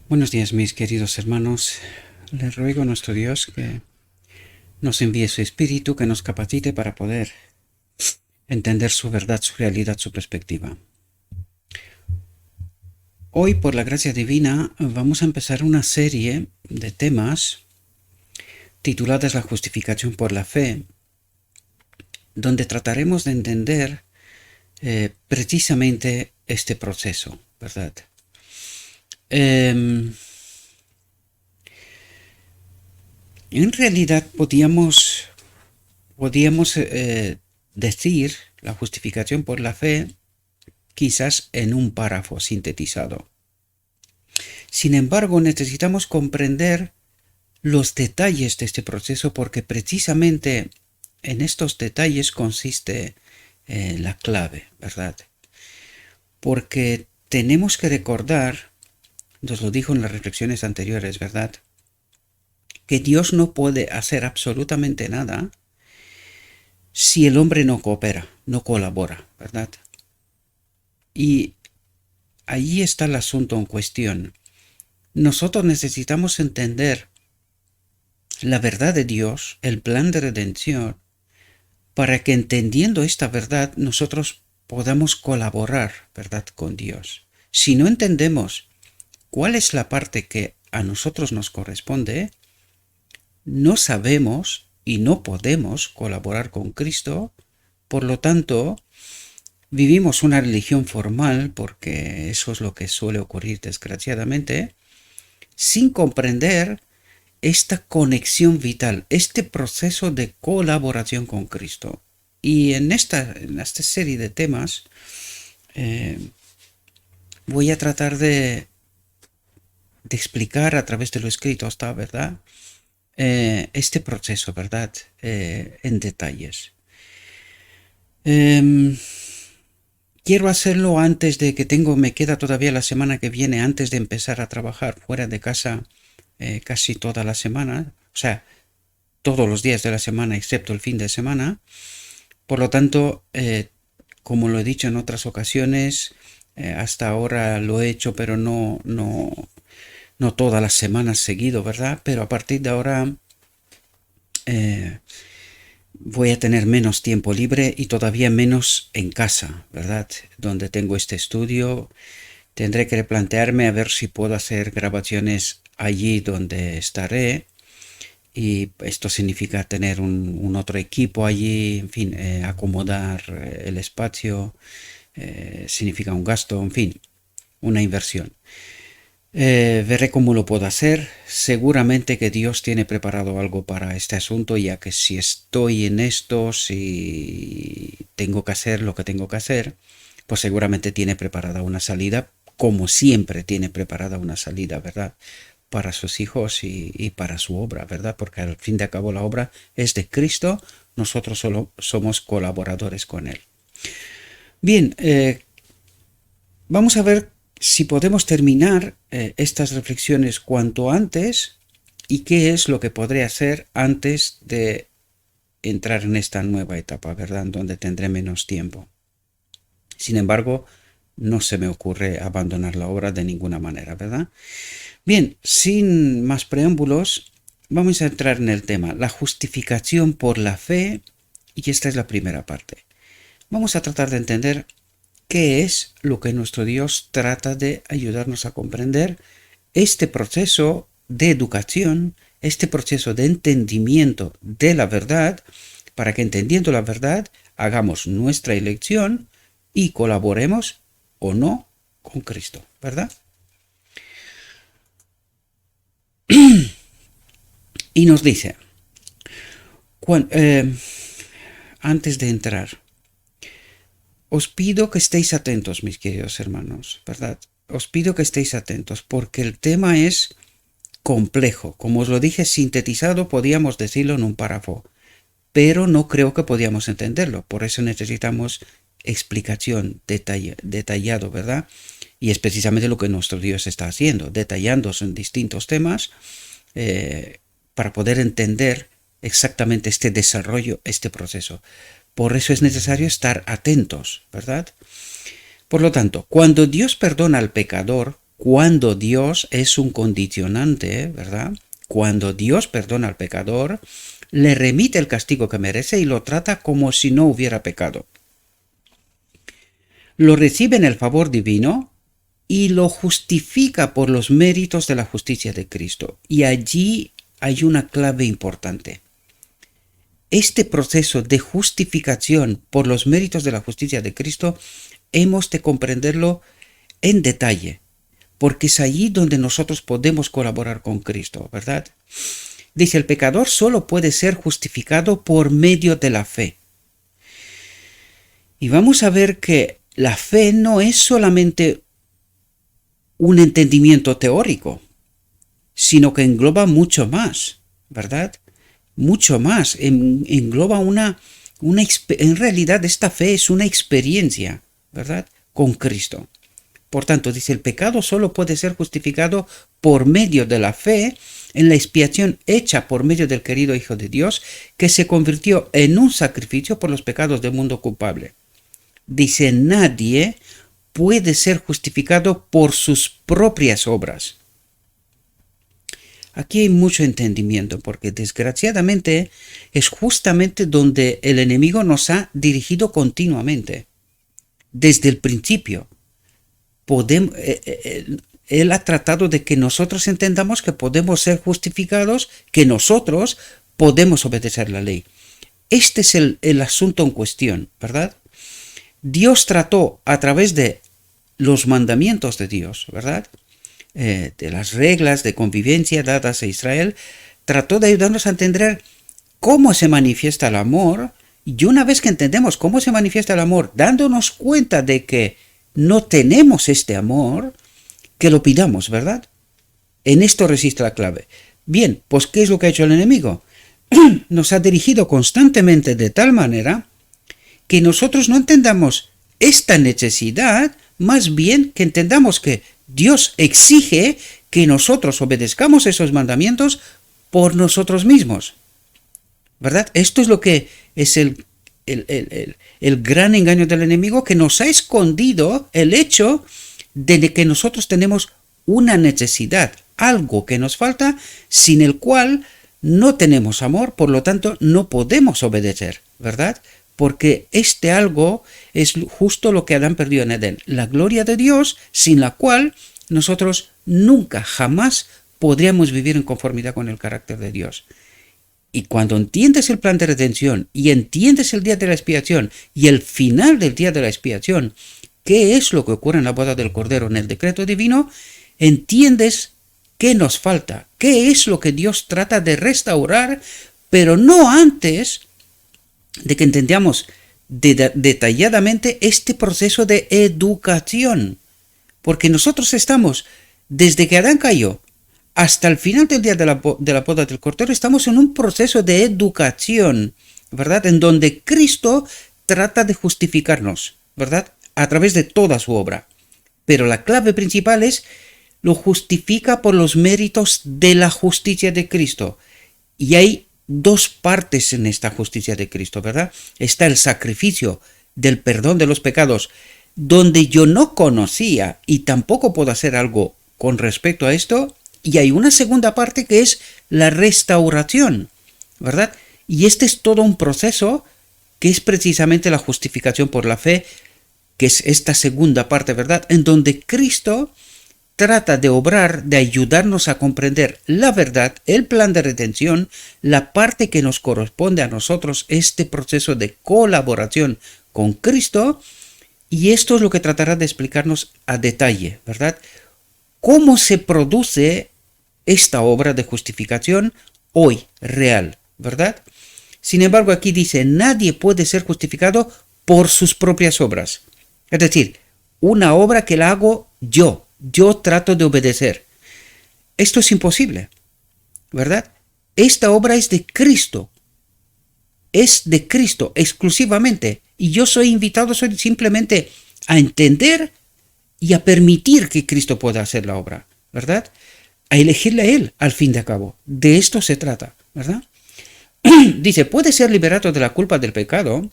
Buenos días, mis queridos hermanos. Les ruego a nuestro Dios que nos envíe su Espíritu, que nos capacite para poder entender su verdad, su realidad, su perspectiva. Hoy, por la gracia divina, vamos a empezar una serie de temas tituladas La justificación por la fe, donde trataremos de entender precisamente este proceso, ¿verdad? En realidad podíamos decir la justificación por la fe quizás en un párrafo sintetizado. Sin embargo, necesitamos comprender los detalles de este proceso porque precisamente en estos detalles consiste la clave, ¿verdad? Porque tenemos que recordar, nos lo dijo en las reflexiones anteriores, ¿verdad?, que Dios no puede hacer absolutamente nada si el hombre no coopera, no colabora, ¿verdad? Y ahí está el asunto en cuestión. Nosotros necesitamos entender la verdad de Dios, el plan de redención, para que entendiendo esta verdad nosotros podamos colaborar, ¿verdad?, con Dios. Si no entendemos cuál es la parte que a nosotros nos corresponde, no sabemos y no podemos colaborar con Cristo. Por lo tanto, vivimos una religión formal, porque eso es lo que suele ocurrir desgraciadamente, sin comprender esta conexión vital, este proceso de colaboración con Cristo. Y en esta serie de temas voy a tratar de explicar a través de lo escrito hasta, ¿verdad?, este proceso, ¿verdad?, en detalles. Quiero hacerlo antes de que me queda todavía la semana que viene, antes de empezar a trabajar fuera de casa casi toda la semana, o sea, todos los días de la semana excepto el fin de semana. Por lo tanto, como lo he dicho en otras ocasiones, hasta ahora lo he hecho, pero no todas las semanas seguido, ¿verdad? Pero a partir de ahora voy a tener menos tiempo libre y todavía menos en casa, ¿verdad?, donde tengo este estudio. Tendré que replantearme a ver si puedo hacer grabaciones allí donde estaré, y esto significa tener un otro equipo allí, en fin, acomodar el espacio, significa un gasto, en fin, una inversión. Veré cómo lo puedo hacer. Seguramente que Dios tiene preparado algo para este asunto, ya que si estoy en esto, si tengo que hacer lo que tengo que hacer, pues seguramente tiene preparada una salida, como siempre tiene preparada una salida, ¿verdad?, para sus hijos y para su obra, ¿verdad? Porque al fin de cabo la obra es de Cristo, nosotros solo somos colaboradores con Él. Bien, vamos a ver si podemos terminar estas reflexiones cuanto antes y qué es lo que podré hacer antes de entrar en esta nueva etapa, ¿verdad?, en donde tendré menos tiempo. Sin embargo, no se me ocurre abandonar la obra de ninguna manera, ¿verdad? Bien, sin más preámbulos, vamos a entrar en el tema, la justificación por la fe, y esta es la primera parte. Vamos a tratar de entender qué es lo que nuestro Dios trata de ayudarnos a comprender, este proceso de educación, este proceso de entendimiento de la verdad, para que entendiendo la verdad hagamos nuestra elección y colaboremos o no con Cristo, ¿verdad? Y nos dice, antes de entrar, os pido que estéis atentos, mis queridos hermanos, ¿verdad? Os pido que estéis atentos porque el tema es complejo. Como os lo dije, sintetizado podíamos decirlo en un párrafo, pero no creo que podíamos entenderlo. Por eso necesitamos explicación detallado, ¿verdad? Y es precisamente lo que nuestro Dios está haciendo, detallándose en distintos temas para poder entender exactamente este desarrollo, este proceso. Por eso es necesario estar atentos, ¿verdad? Por lo tanto, cuando Dios perdona al pecador, cuando Dios es un condicionante, ¿verdad? Cuando Dios perdona al pecador, le remite el castigo que merece y lo trata como si no hubiera pecado. Lo recibe en el favor divino y lo justifica por los méritos de la justicia de Cristo. Y allí hay una clave importante. Este proceso de justificación por los méritos de la justicia de Cristo hemos de comprenderlo en detalle, porque es allí donde nosotros podemos colaborar con Cristo, ¿verdad? Dice, el pecador solo puede ser justificado por medio de la fe. Y vamos a ver que la fe no es solamente un entendimiento teórico, sino que engloba mucho más, ¿verdad? Mucho más, engloba en realidad esta fe es una experiencia, ¿verdad? Con Cristo. Por tanto, dice, el pecado solo puede ser justificado por medio de la fe en la expiación hecha por medio del querido Hijo de Dios, que se convirtió en un sacrificio por los pecados del mundo culpable. Dice, nadie puede ser justificado por sus propias obras. Aquí hay mucho entendimiento, porque desgraciadamente es justamente donde el enemigo nos ha dirigido continuamente, desde el principio. Él ha tratado de que nosotros entendamos que podemos ser justificados, que nosotros podemos obedecer la ley. Este es el asunto en cuestión, ¿verdad? Dios trató a través de los mandamientos de Dios, ¿verdad? De las reglas de convivencia dadas a Israel, trató de ayudarnos a entender cómo se manifiesta el amor, y una vez que entendemos cómo se manifiesta el amor, dándonos cuenta de que no tenemos este amor, que lo pidamos, ¿verdad? En esto resiste la clave. Bien, pues ¿qué es lo que ha hecho el enemigo? Nos ha dirigido constantemente de tal manera que nosotros no entendamos esta necesidad, más bien que entendamos que Dios exige que nosotros obedezcamos esos mandamientos por nosotros mismos, ¿verdad? Esto es lo que es el gran engaño del enemigo, que nos ha escondido el hecho de que nosotros tenemos una necesidad, algo que nos falta, sin el cual no tenemos amor, por lo tanto no podemos obedecer, ¿verdad? Porque este algo es justo lo que Adán perdió en Edén, la gloria de Dios, sin la cual nosotros nunca, jamás podríamos vivir en conformidad con el carácter de Dios. Y cuando entiendes el plan de redención y entiendes el día de la expiación y el final del día de la expiación, qué es lo que ocurre en la boda del Cordero, en el decreto divino, entiendes qué nos falta, qué es lo que Dios trata de restaurar, pero no antes de que entendamos detalladamente este proceso de educación. Porque nosotros estamos, desde que Adán cayó hasta el final del día de la boda del Cordero, estamos en un proceso de educación, ¿verdad? En donde Cristo trata de justificarnos, ¿verdad? A través de toda su obra. Pero la clave principal es, lo justifica por los méritos de la justicia de Cristo. Y hay dos partes en esta justicia de Cristo, ¿verdad? Está el sacrificio del perdón de los pecados, donde yo no conocía y tampoco puedo hacer algo con respecto a esto, y hay una segunda parte que es la restauración, ¿verdad? Y este es todo un proceso que es precisamente la justificación por la fe, que es esta segunda parte, ¿verdad? En donde Cristo trata de obrar, de ayudarnos a comprender la verdad, el plan de redención, la parte que nos corresponde a nosotros, este proceso de colaboración con Cristo, y esto es lo que tratará de explicarnos a detalle, ¿verdad? ¿Cómo se produce esta obra de justificación hoy, real, ¿verdad? Sin embargo, aquí dice, nadie puede ser justificado por sus propias obras. Es decir, una obra que la hago yo trato de obedecer. Esto es imposible, ¿verdad? Esta obra es de Cristo exclusivamente, y yo soy invitado simplemente a entender y a permitir que Cristo pueda hacer la obra, ¿verdad? A elegirle a Él, al fin de cabo. De esto se trata, ¿verdad? Dice, puede ser liberado de la culpa del pecado,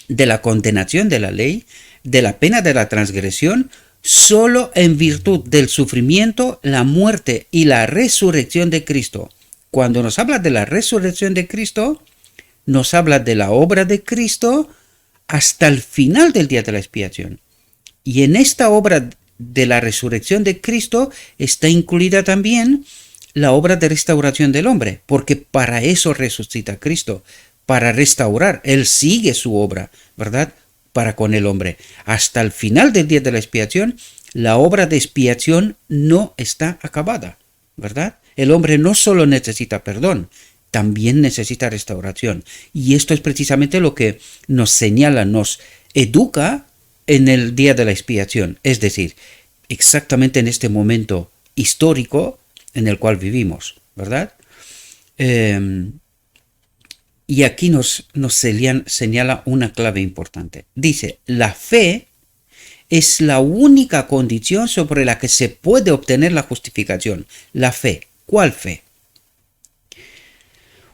de la condenación de la ley, de la pena de la transgresión, solo en virtud del sufrimiento, la muerte y la resurrección de Cristo. Cuando nos habla de la resurrección de Cristo, nos habla de la obra de Cristo hasta el final del día de la expiación. Y en esta obra de la resurrección de Cristo está incluida también la obra de restauración del hombre, porque para eso resucita Cristo, para restaurar. Él sigue su obra, ¿verdad?, para con el hombre. Hasta el final del día de la expiación, la obra de expiación no está acabada, ¿verdad? El hombre no solo necesita perdón, también necesita restauración. Y esto es precisamente lo que nos señala, nos educa en el día de la expiación, es decir, exactamente en este momento histórico en el cual vivimos, ¿verdad? Y aquí nos señala una clave importante. Dice, la fe es la única condición sobre la que se puede obtener la justificación. La fe. ¿Cuál fe?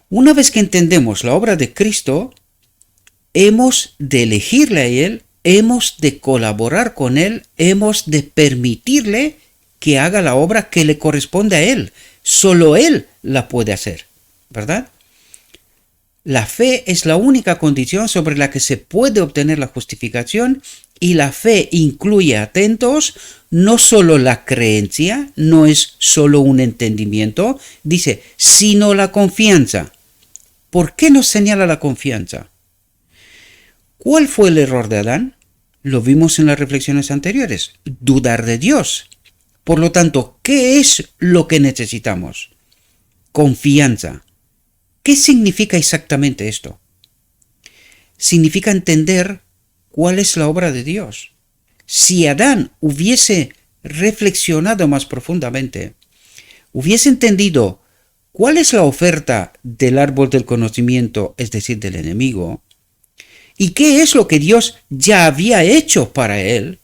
Una vez que entendemos la obra de Cristo, hemos de elegirle a Él, hemos de colaborar con Él, hemos de permitirle que haga la obra que le corresponde a Él. Solo Él la puede hacer, ¿verdad? La fe es la única condición sobre la que se puede obtener la justificación, y la fe incluye, atentos, no solo la creencia, no es solo un entendimiento, dice, sino la confianza. ¿Por qué nos señala la confianza? ¿Cuál fue el error de Adán? Lo vimos en las reflexiones anteriores, dudar de Dios. Por lo tanto, ¿qué es lo que necesitamos? Confianza. ¿Qué significa exactamente esto? Significa entender cuál es la obra de Dios. Si Adán hubiese reflexionado más profundamente, hubiese entendido cuál es la oferta del árbol del conocimiento, es decir, del enemigo, y qué es lo que Dios ya había hecho para él,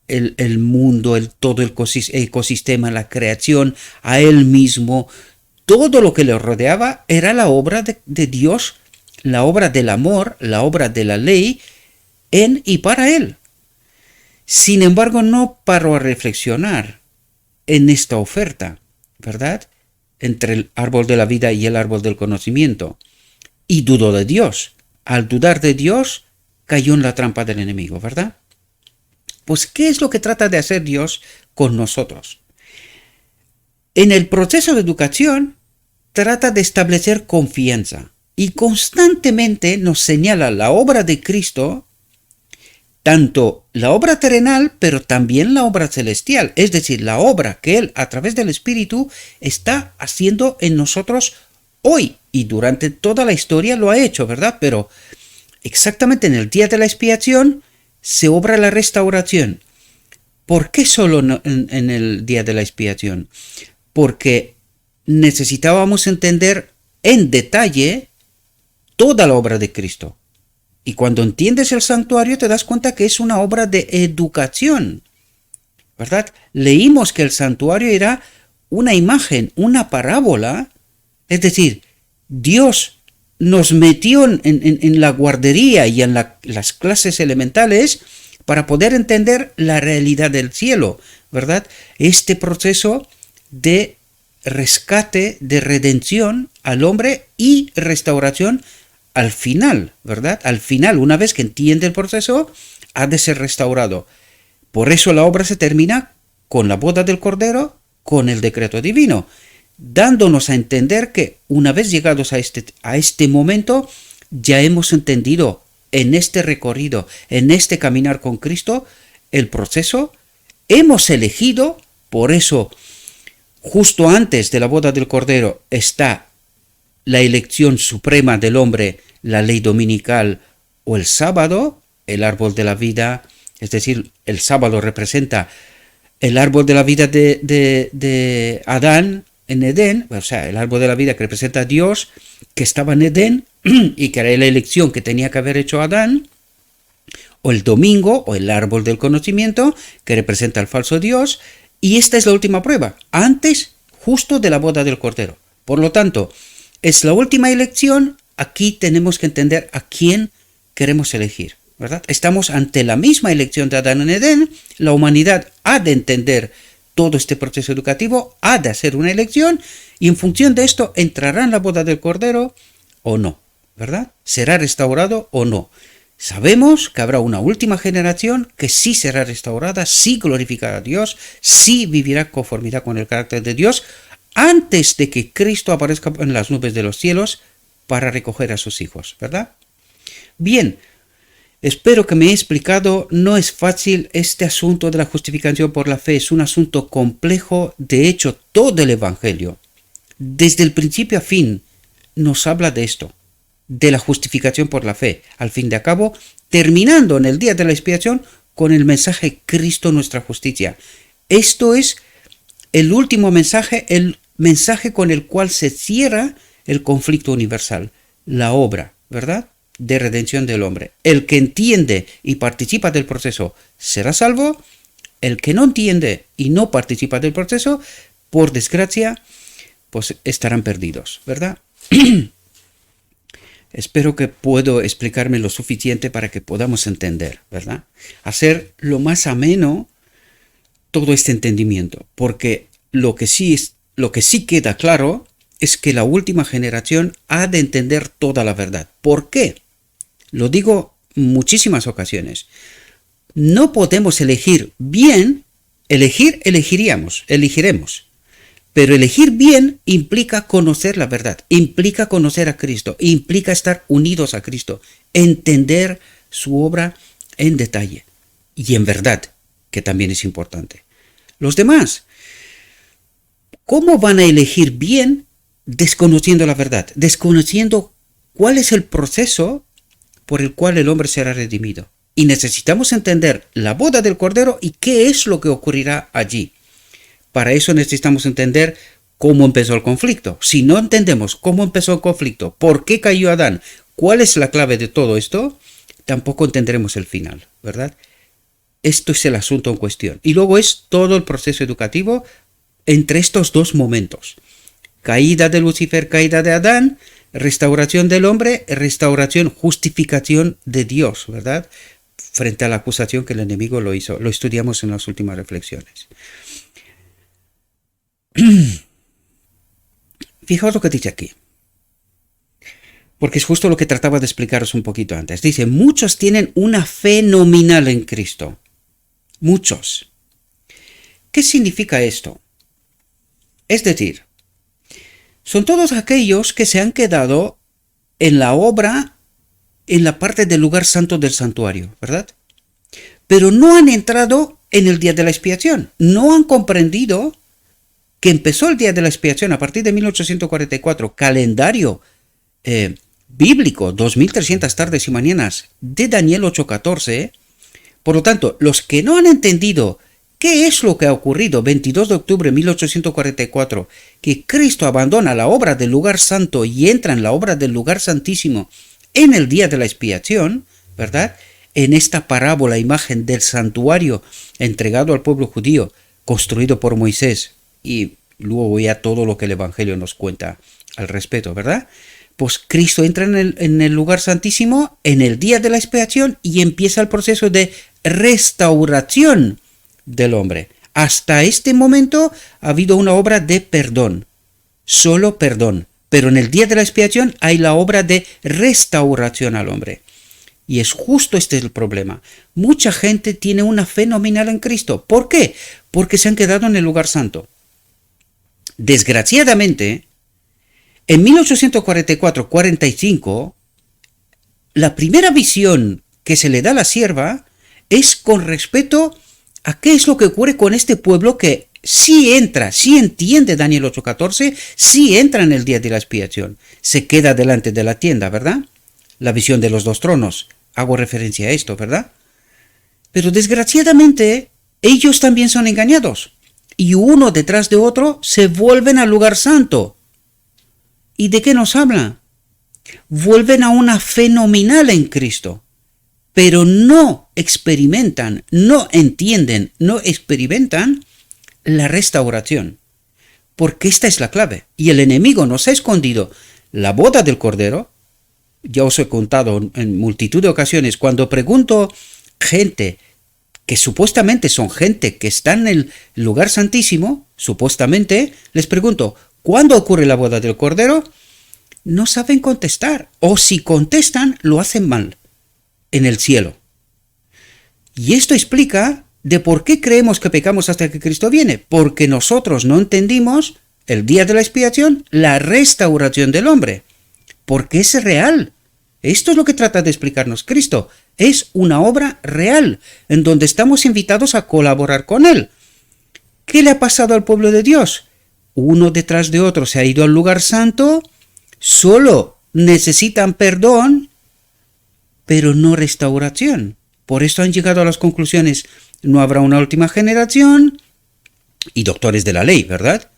el mundo, todo el ecosistema, la creación, a él mismo, todo lo que le rodeaba era la obra de Dios, la obra del amor, la obra de la ley, en y para él. Sin embargo, no paró a reflexionar en esta oferta, ¿verdad?, entre el árbol de la vida y el árbol del conocimiento, y dudó de Dios. Al dudar de Dios, cayó en la trampa del enemigo, ¿verdad? Pues, ¿qué es lo que trata de hacer Dios con nosotros? En el proceso de educación, trata de establecer confianza y constantemente nos señala la obra de Cristo, tanto la obra terrenal, pero también la obra celestial, es decir, la obra que Él, a través del Espíritu, está haciendo en nosotros hoy y durante toda la historia lo ha hecho, ¿verdad? Pero exactamente en el día de la expiación se obra la restauración. ¿Por qué solo en el día de la expiación? Porque necesitábamos entender en detalle toda la obra de Cristo. Y cuando entiendes el santuario te das cuenta que es una obra de educación, ¿verdad? Leímos que el santuario era una imagen, una parábola, es decir, Dios nos metió en la guardería y en las clases elementales para poder entender la realidad del cielo, ¿verdad? Este proceso de rescate, de redención al hombre y restauración al final, ¿verdad? Al final, una vez que entiende el proceso, ha de ser restaurado. Por eso la obra se termina con la boda del Cordero, con el decreto divino, dándonos a entender que una vez llegados a este momento, ya hemos entendido en este recorrido, en este caminar con Cristo, el proceso, hemos elegido, por eso justo antes de la boda del Cordero está la elección suprema del hombre, la ley dominical o el sábado, el árbol de la vida, es decir, el sábado representa el árbol de la vida de Adán en Edén, o sea, el árbol de la vida que representa a Dios, que estaba en Edén y que era la elección que tenía que haber hecho Adán, o el domingo, o el árbol del conocimiento, que representa al falso Dios, y esta es la última prueba, antes justo de la boda del Cordero. Por lo tanto, es la última elección, aquí tenemos que entender a quién queremos elegir, ¿verdad? Estamos ante la misma elección de Adán en Edén. La humanidad ha de entender todo este proceso educativo, ha de hacer una elección y en función de esto entrará en la boda del Cordero o no, ¿verdad? ¿Será restaurado o no? Sabemos que habrá una última generación que sí será restaurada, sí glorificará a Dios, sí vivirá conformidad con el carácter de Dios antes de que Cristo aparezca en las nubes de los cielos para recoger a sus hijos, ¿verdad? Bien, espero que me he explicado. No es fácil este asunto de la justificación por la fe, es un asunto complejo. De hecho, todo el Evangelio, desde el principio a fin, nos habla de esto, de la justificación por la fe, al fin de cabo, terminando en el día de la expiación con el mensaje Cristo nuestra justicia. Esto es el último mensaje, el mensaje con el cual se cierra el conflicto universal, la obra, ¿verdad?, de redención del hombre. El que entiende y participa del proceso será salvo, el que no entiende y no participa del proceso, por desgracia, pues estarán perdidos, ¿verdad? Espero que puedo explicarme lo suficiente para que podamos entender, ¿verdad? Hacer lo más ameno todo este entendimiento, porque lo que sí queda claro es que la última generación ha de entender toda la verdad. ¿Por qué? Lo digo en muchísimas ocasiones. No podemos elegir bien, elegiremos, pero elegir bien implica conocer la verdad, implica conocer a Cristo, implica estar unidos a Cristo, entender su obra en detalle y en verdad, que también es importante. Los demás, ¿cómo van a elegir bien desconociendo la verdad, desconociendo cuál es el proceso por el cual el hombre será redimido? Y necesitamos entender la boda del Cordero y qué es lo que ocurrirá allí. Para eso necesitamos entender cómo empezó el conflicto. Si no entendemos cómo empezó el conflicto, por qué cayó Adán, cuál es la clave de todo esto, tampoco entenderemos el final, ¿verdad? Esto es el asunto en cuestión. Y luego es todo el proceso educativo entre estos dos momentos. Caída de Lucifer, caída de Adán, restauración del hombre, restauración, justificación de Dios, ¿verdad? Frente a la acusación que el enemigo lo hizo. Lo estudiamos en las últimas reflexiones. Fijaos lo que dice aquí, porque es justo lo que trataba de explicaros un poquito antes. Dice, muchos tienen una fe nominal en Cristo. Muchos. ¿Qué significa esto? Es decir, son todos aquellos que se han quedado en la obra, en la parte del lugar santo del santuario, ¿verdad? Pero no han entrado en el día de la expiación, no han comprendido que empezó el día de la expiación a partir de 1844, calendario bíblico, 2300 tardes y mañanas de Daniel 8:14. Por lo tanto, los que no han entendido qué es lo que ha ocurrido 22 de octubre de 1844, que Cristo abandona la obra del lugar santo y entra en la obra del lugar santísimo en el día de la expiación, ¿verdad?, en esta parábola, imagen del santuario entregado al pueblo judío, construido por Moisés, y luego ya todo lo que el Evangelio nos cuenta al respecto, ¿verdad? Pues Cristo entra en el lugar santísimo en el día de la expiación y empieza el proceso de restauración del hombre. Hasta este momento ha habido una obra de perdón, solo perdón, pero en el día de la expiación hay la obra de restauración al hombre. Y es justo este el problema. Mucha gente tiene una fe nominal en Cristo. ¿Por qué? Porque se han quedado en el lugar santo. Desgraciadamente, en 1844-45, la primera visión que se le da a la sierva es con respecto a qué es lo que ocurre con este pueblo que sí entra, sí entiende Daniel 8:14, sí entra en el día de la expiación. Se queda delante de la tienda, ¿verdad? La visión de los dos tronos. Hago referencia a esto, ¿verdad? Pero desgraciadamente, ellos también son engañados. Y uno detrás de otro se vuelven al lugar santo. ¿Y de qué nos habla? Vuelven a una fe nominal en Cristo, pero no experimentan, no entienden, no experimentan la restauración. Porque esta es la clave. Y el enemigo nos ha escondido la boda del Cordero, ya os he contado en multitud de ocasiones, cuando pregunto gente que supuestamente son gente que está en el lugar santísimo, supuestamente, les pregunto, ¿cuándo ocurre la boda del Cordero? No saben contestar, o si contestan, lo hacen mal, en el cielo. Y esto explica de por qué creemos que pecamos hasta que Cristo viene, porque nosotros no entendimos el día de la expiación, la restauración del hombre, porque es real. Esto es lo que trata de explicarnos Cristo. Es una obra real, en donde estamos invitados a colaborar con Él. ¿Qué le ha pasado al pueblo de Dios? Uno detrás de otro se ha ido al lugar santo, solo necesitan perdón, pero no restauración. Por eso han llegado a las conclusiones, no habrá una última generación, y doctores de la ley, ¿verdad?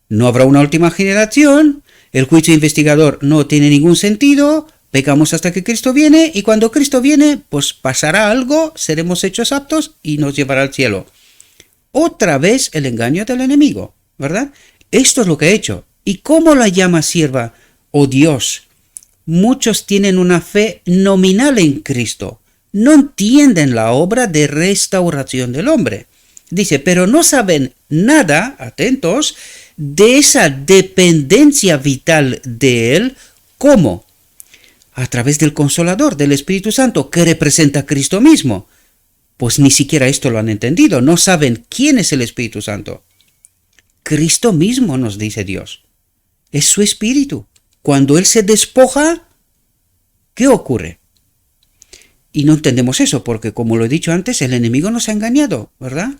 No habrá una última generación, el juicio investigador no tiene ningún sentido, pecamos hasta que Cristo viene, y cuando Cristo viene, pues pasará algo, seremos hechos aptos y nos llevará al cielo. Otra vez el engaño del enemigo, ¿verdad? Esto es lo que ha hecho. ¿Y cómo la llama sierva o Dios? Muchos tienen una fe nominal en Cristo. No entienden la obra de restauración del hombre. Dice, pero no saben nada, atentos, de esa dependencia vital de Él. ¿Cómo? A través del Consolador, del Espíritu Santo, que representa a Cristo mismo. Pues ni siquiera esto lo han entendido. No saben quién es el Espíritu Santo. Cristo mismo, nos dice Dios. Es su Espíritu. Cuando Él se despoja, ¿qué ocurre? Y no entendemos eso, porque como lo he dicho antes, el enemigo nos ha engañado, ¿verdad?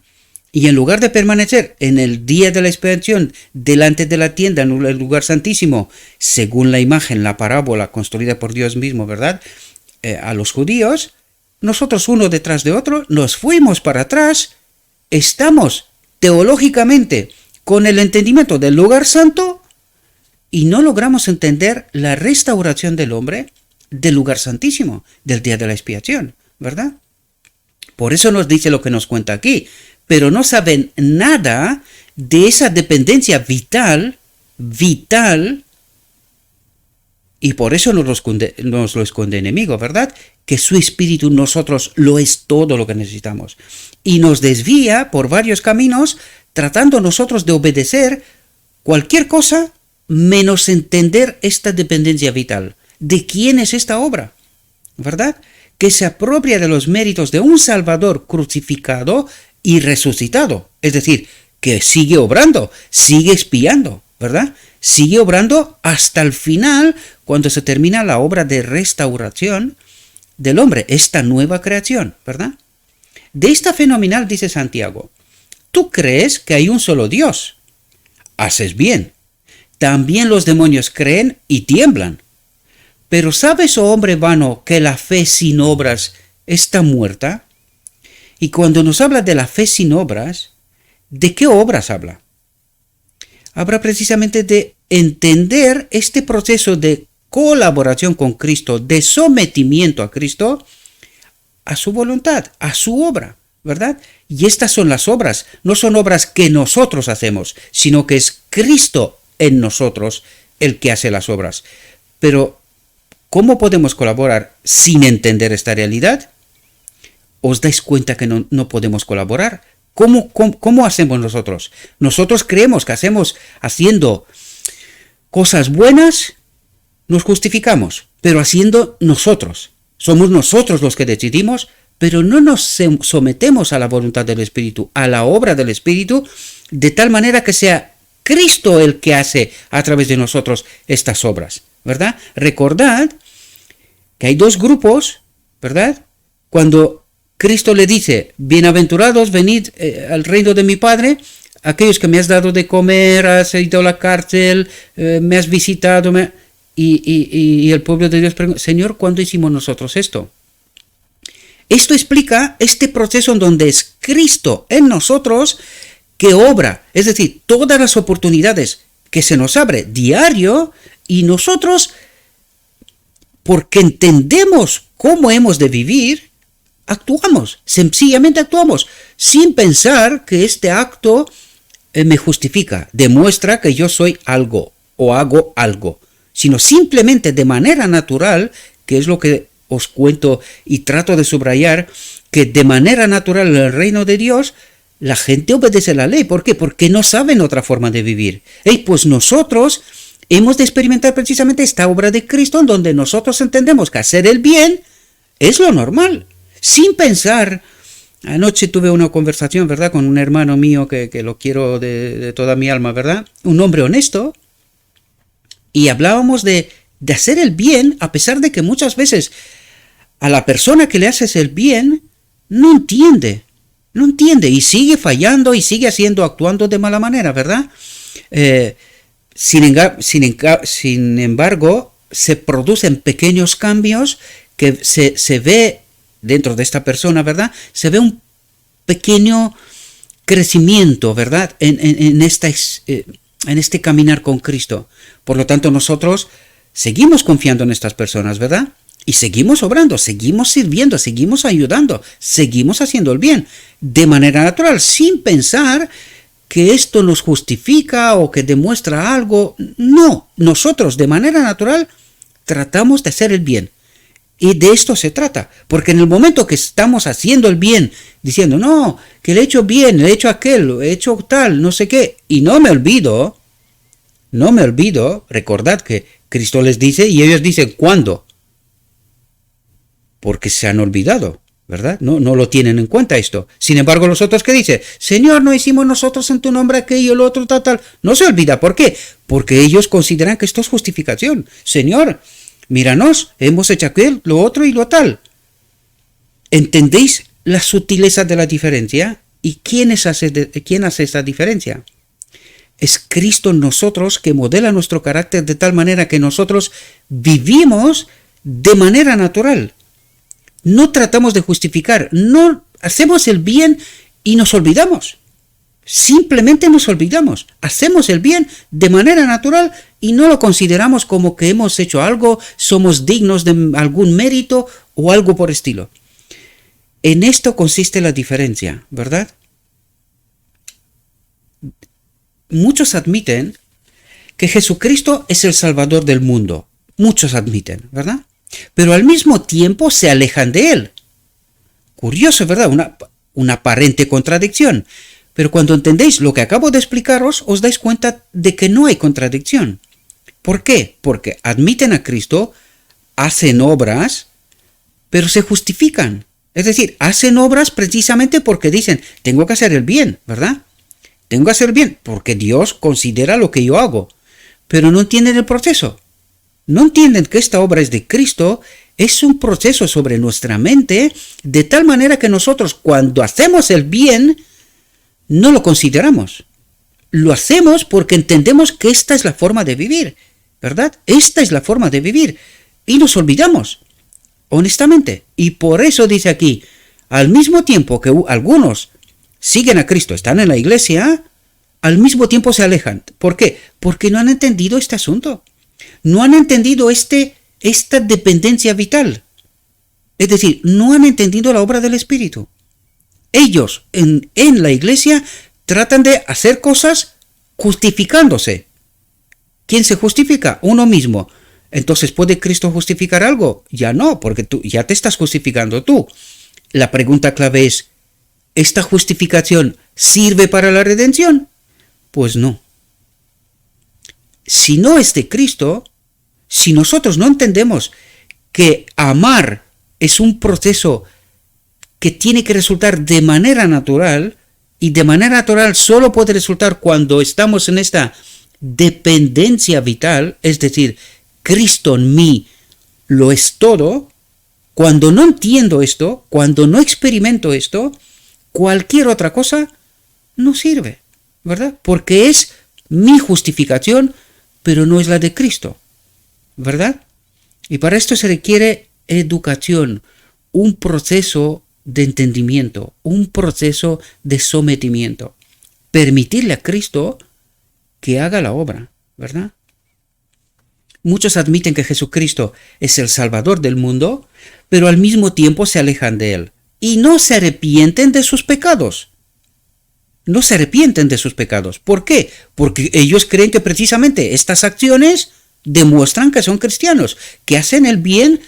Y en lugar de permanecer en el día de la expiación, delante de la tienda, en el lugar santísimo, según la imagen, la parábola construida por Dios mismo, ¿verdad? A los judíos, nosotros uno detrás de otro, nos fuimos para atrás, estamos teológicamente con el entendimiento del lugar santo y no logramos entender la restauración del hombre del lugar santísimo, del día de la expiación, ¿verdad? Por eso nos dice lo que nos cuenta aquí, pero no saben nada de esa dependencia vital, y por eso nos lo esconde enemigo, ¿verdad? Que su espíritu en nosotros lo es todo lo que necesitamos. Y nos desvía por varios caminos, tratando nosotros de obedecer cualquier cosa menos entender esta dependencia vital. ¿De quién es esta obra? ¿Verdad? Que se apropia de los méritos de un Salvador crucificado y resucitado. Es decir, que sigue obrando, sigue expiando, ¿verdad? Sigue obrando hasta el final, cuando se termina la obra de restauración del hombre, esta nueva creación, ¿verdad? De esta fenomenal dice Santiago, tú crees que hay un solo Dios. Haces bien. También los demonios creen y tiemblan. Pero ¿sabes, oh hombre vano, que la fe sin obras está muerta? Y cuando nos habla de la fe sin obras, ¿de qué obras habla? Habla precisamente de entender este proceso de colaboración con Cristo, de sometimiento a Cristo, a su voluntad, a su obra, ¿verdad? Y estas son las obras, no son obras que nosotros hacemos, sino que es Cristo en nosotros el que hace las obras. Pero, ¿cómo podemos colaborar sin entender esta realidad? ¿Os dais cuenta que no podemos colaborar? ¿Cómo hacemos nosotros? Nosotros creemos que haciendo cosas buenas, nos justificamos, pero haciendo nosotros. Somos nosotros los que decidimos, pero no nos sometemos a la voluntad del Espíritu, a la obra del Espíritu, de tal manera que sea Cristo el que hace a través de nosotros estas obras, ¿verdad? Recordad que hay dos grupos, ¿verdad? Cuando Cristo le dice, bienaventurados, venid al reino de mi Padre, aquellos que me has dado de comer, has ido a la cárcel, me has visitado, y el pueblo de Dios pregunta, Señor, ¿cuándo hicimos nosotros esto? Esto explica este proceso en donde es Cristo en nosotros que obra, es decir, todas las oportunidades que se nos abre diario, y nosotros, porque entendemos cómo hemos de vivir, actuamos, sencillamente actuamos, sin pensar que este acto me justifica, demuestra que yo soy algo o hago algo, sino simplemente de manera natural, que es lo que os cuento y trato de subrayar, que de manera natural en el reino de Dios la gente obedece la ley. ¿Por qué? Porque no saben otra forma de vivir. Pues nosotros hemos de experimentar precisamente esta obra de Cristo, en donde nosotros entendemos que hacer el bien es lo normal, sin pensar. Anoche tuve una conversación, ¿verdad?, con un hermano mío que lo quiero de toda mi alma, ¿verdad? Un hombre honesto, y hablábamos de hacer el bien, a pesar de que muchas veces a la persona que le haces el bien no entiende, y sigue fallando y sigue actuando de mala manera, ¿verdad? Sin embargo, se producen pequeños cambios que se ve dentro de esta persona, ¿verdad? Se ve un pequeño crecimiento, ¿verdad?, en este caminar con Cristo. Por lo tanto, nosotros seguimos confiando en estas personas, ¿verdad? Y seguimos obrando, seguimos sirviendo, seguimos ayudando, seguimos haciendo el bien, de manera natural, sin pensar que esto nos justifica o que demuestra algo. No, nosotros de manera natural tratamos de hacer el bien. Y de esto se trata, porque en el momento que estamos haciendo el bien, diciendo, no, que le he hecho bien, le he hecho aquel, he hecho tal, no sé qué, y no me olvido, recordad que Cristo les dice, y ellos dicen, ¿cuándo? Porque se han olvidado, ¿verdad? No lo tienen en cuenta esto. Sin embargo, los otros que dicen, Señor, no hicimos nosotros en tu nombre aquello, lo otro, tal, no se olvida. ¿Por qué? Porque ellos consideran que esto es justificación. Señor, míranos, hemos hecho aquel, lo otro y lo tal. ¿Entendéis la sutileza de la diferencia? ¿Y quién hace esa diferencia? Es Cristo en nosotros, que modela nuestro carácter de tal manera que nosotros vivimos de manera natural. No tratamos de justificar, no hacemos el bien y nos olvidamos. Simplemente nos olvidamos. Hacemos el bien de manera natural y no lo consideramos como que hemos hecho algo, somos dignos de algún mérito o algo por estilo. En esto consiste la diferencia, ¿verdad? Muchos admiten que Jesucristo es el Salvador del mundo. Muchos admiten, ¿verdad? Pero al mismo tiempo se alejan de él. Curioso, ¿verdad? Una aparente contradicción. Pero cuando entendéis lo que acabo de explicaros, os dais cuenta de que no hay contradicción. ¿Por qué? Porque admiten a Cristo, hacen obras, pero se justifican. Es decir, hacen obras precisamente porque dicen, tengo que hacer el bien, ¿verdad? Tengo que hacer el bien porque Dios considera lo que yo hago. Pero no entienden el proceso. No entienden que esta obra es de Cristo, es un proceso sobre nuestra mente, de tal manera que nosotros cuando hacemos el bien, no lo consideramos. Lo hacemos porque entendemos que esta es la forma de vivir, ¿verdad? Esta es la forma de vivir. Y nos olvidamos, honestamente. Y por eso dice aquí, al mismo tiempo que algunos siguen a Cristo, están en la iglesia, al mismo tiempo se alejan. ¿Por qué? Porque no han entendido este asunto. No han entendido esta dependencia vital. Es decir, no han entendido la obra del Espíritu. Ellos en la iglesia tratan de hacer cosas justificándose. ¿Quién se justifica? Uno mismo. Entonces, ¿puede Cristo justificar algo? Ya no, porque tú ya te estás justificando tú. La pregunta clave es, ¿esta justificación sirve para la redención? Pues no. Si no es de Cristo, si nosotros no entendemos que amar es un proceso que tiene que resultar de manera natural, y de manera natural solo puede resultar cuando estamos en esta dependencia vital, es decir, Cristo en mí lo es todo. Cuando no entiendo esto, cuando no experimento esto, cualquier otra cosa no sirve, ¿verdad? Porque es mi justificación, pero no es la de Cristo, ¿verdad? Y para esto se requiere educación, un proceso de entendimiento, un proceso de sometimiento. Permitirle a Cristo que haga la obra, ¿verdad? Muchos admiten que Jesucristo es el Salvador del mundo, pero al mismo tiempo se alejan de él y no se arrepienten de sus pecados. No se arrepienten de sus pecados. ¿Por qué? Porque ellos creen que precisamente estas acciones demuestran que son cristianos, que hacen el bien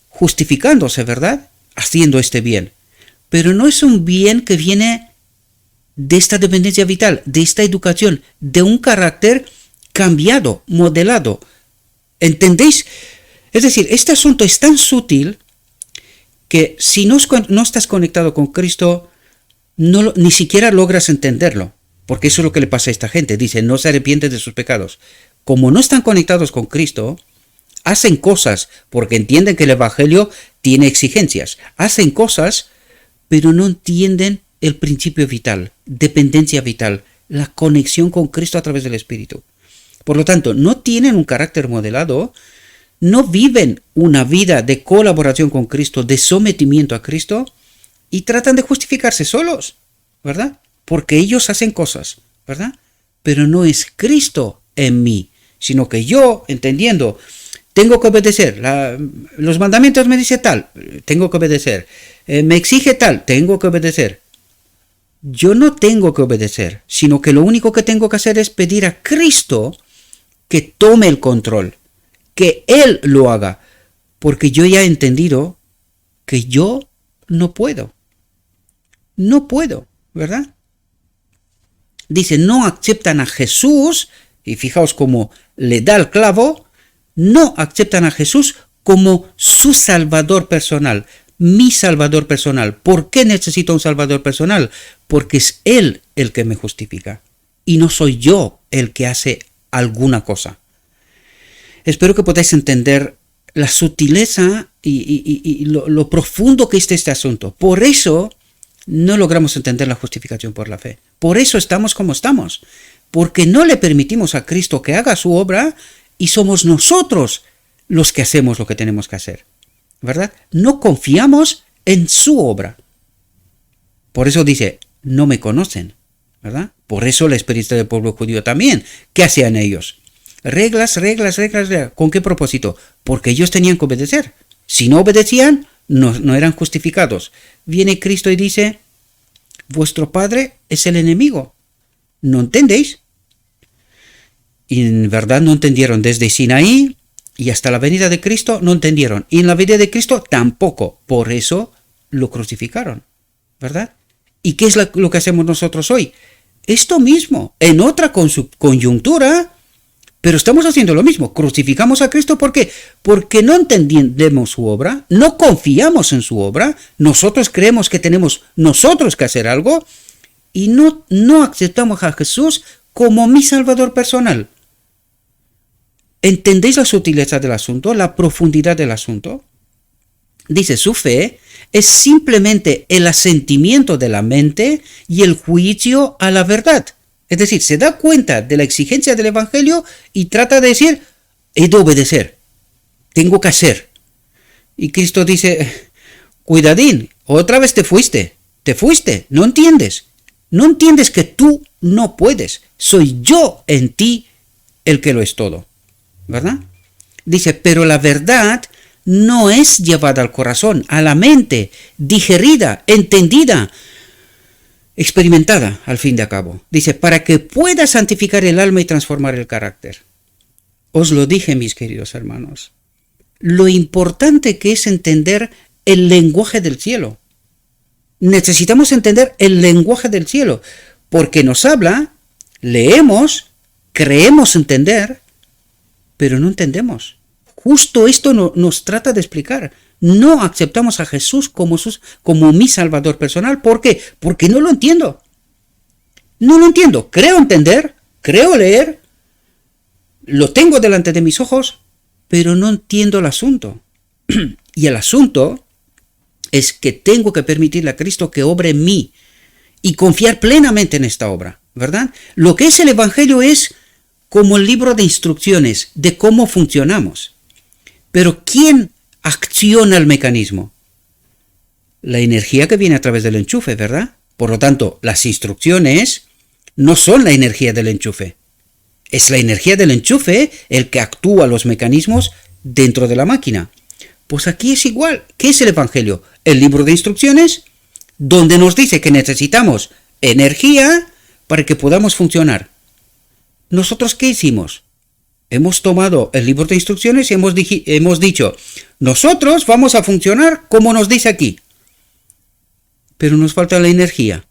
justificándose, ¿verdad? Haciendo este bien. Pero no es un bien que viene de esta dependencia vital, de esta educación, de un carácter cambiado, modelado. ¿Entendéis? Es decir, este asunto es tan sutil que si no estás conectado con Cristo, ni siquiera logras entenderlo. Porque eso es lo que le pasa a esta gente. Dice, no se arrepienten de sus pecados. Como no están conectados con Cristo, hacen cosas porque entienden que el Evangelio tiene exigencias. Hacen cosas, pero no entienden el principio vital, dependencia vital, la conexión con Cristo a través del Espíritu. Por lo tanto, no tienen un carácter modelado, no viven una vida de colaboración con Cristo, de sometimiento a Cristo, y tratan de justificarse solos, ¿verdad? Porque ellos hacen cosas, ¿verdad? Pero no es Cristo en mí, sino que yo, entendiendo, tengo que obedecer, los mandamientos me dice tal, tengo que obedecer, me exige tal, tengo que obedecer. Yo no tengo que obedecer, sino que lo único que tengo que hacer es pedir a Cristo que tome el control, que Él lo haga, porque yo ya he entendido que yo no puedo, ¿verdad? Dice, no aceptan a Jesús, y fijaos cómo le da el clavo, no aceptan a Jesús como su Salvador personal, mi Salvador personal. ¿Por qué necesito un Salvador personal? Porque es Él el que me justifica, y no soy yo el que hace alguna cosa. Espero que podáis entender la sutileza y lo profundo que es este asunto. Por eso no logramos entender la justificación por la fe. Por eso estamos como estamos. Porque no le permitimos a Cristo que haga su obra y somos nosotros los que hacemos lo que tenemos que hacer. ¿Verdad? No confiamos en su obra. Por eso dice, no me conocen. ¿Verdad? Por eso la experiencia del pueblo judío también. ¿Qué hacían ellos? Reglas. ¿Con qué propósito? Porque ellos tenían que obedecer. Si no obedecían, no eran justificados. Viene Cristo y dice, vuestro padre es el enemigo. ¿No entendéis? Y en verdad no entendieron. Desde Sinaí y hasta la venida de Cristo no entendieron. Y en la venida de Cristo tampoco. Por eso lo crucificaron. ¿Verdad? ¿Y qué es lo que hacemos nosotros hoy? Esto mismo, en otra coyuntura, pero estamos haciendo lo mismo. Crucificamos a Cristo, ¿por qué? Porque no entendemos su obra, no confiamos en su obra, nosotros creemos que tenemos nosotros que hacer algo y no aceptamos a Jesús como mi Salvador personal. ¿Entendéis la sutileza del asunto, la profundidad del asunto? Dice, su fe es simplemente el asentimiento de la mente y el juicio a la verdad. Es decir, se da cuenta de la exigencia del Evangelio y trata de decir, he de obedecer, tengo que hacer. Y Cristo dice, cuidadín, otra vez te fuiste, no entiendes. No entiendes que tú no puedes, soy yo en ti el que lo es todo. ¿Verdad? Dice, pero la verdad no es llevada al corazón, a la mente, digerida, entendida, experimentada, al fin de cabo. Dice, para que pueda santificar el alma y transformar el carácter. Os lo dije, mis queridos hermanos, lo importante que es entender el lenguaje del cielo. Necesitamos entender el lenguaje del cielo, porque nos habla, leemos, creemos entender, pero no entendemos. Justo esto nos trata de explicar. No aceptamos a Jesús como mi Salvador personal. ¿Por qué? Porque no lo entiendo. No lo entiendo. Creo entender, creo leer, lo tengo delante de mis ojos, pero no entiendo el asunto. Y el asunto es que tengo que permitirle a Cristo que obre en mí y confiar plenamente en esta obra, ¿verdad? Lo que es el Evangelio es como el libro de instrucciones de cómo funcionamos. Pero ¿quién acciona el mecanismo? La energía que viene a través del enchufe, ¿verdad? Por lo tanto, las instrucciones no son la energía del enchufe. Es la energía del enchufe el que actúa los mecanismos dentro de la máquina. Pues aquí es igual. ¿Qué es el Evangelio? El libro de instrucciones donde nos dice que necesitamos energía para que podamos funcionar. ¿Nosotros qué hicimos? Hemos tomado el libro de instrucciones y hemos dicho, nosotros vamos a funcionar como nos dice aquí. Pero nos falta la energía.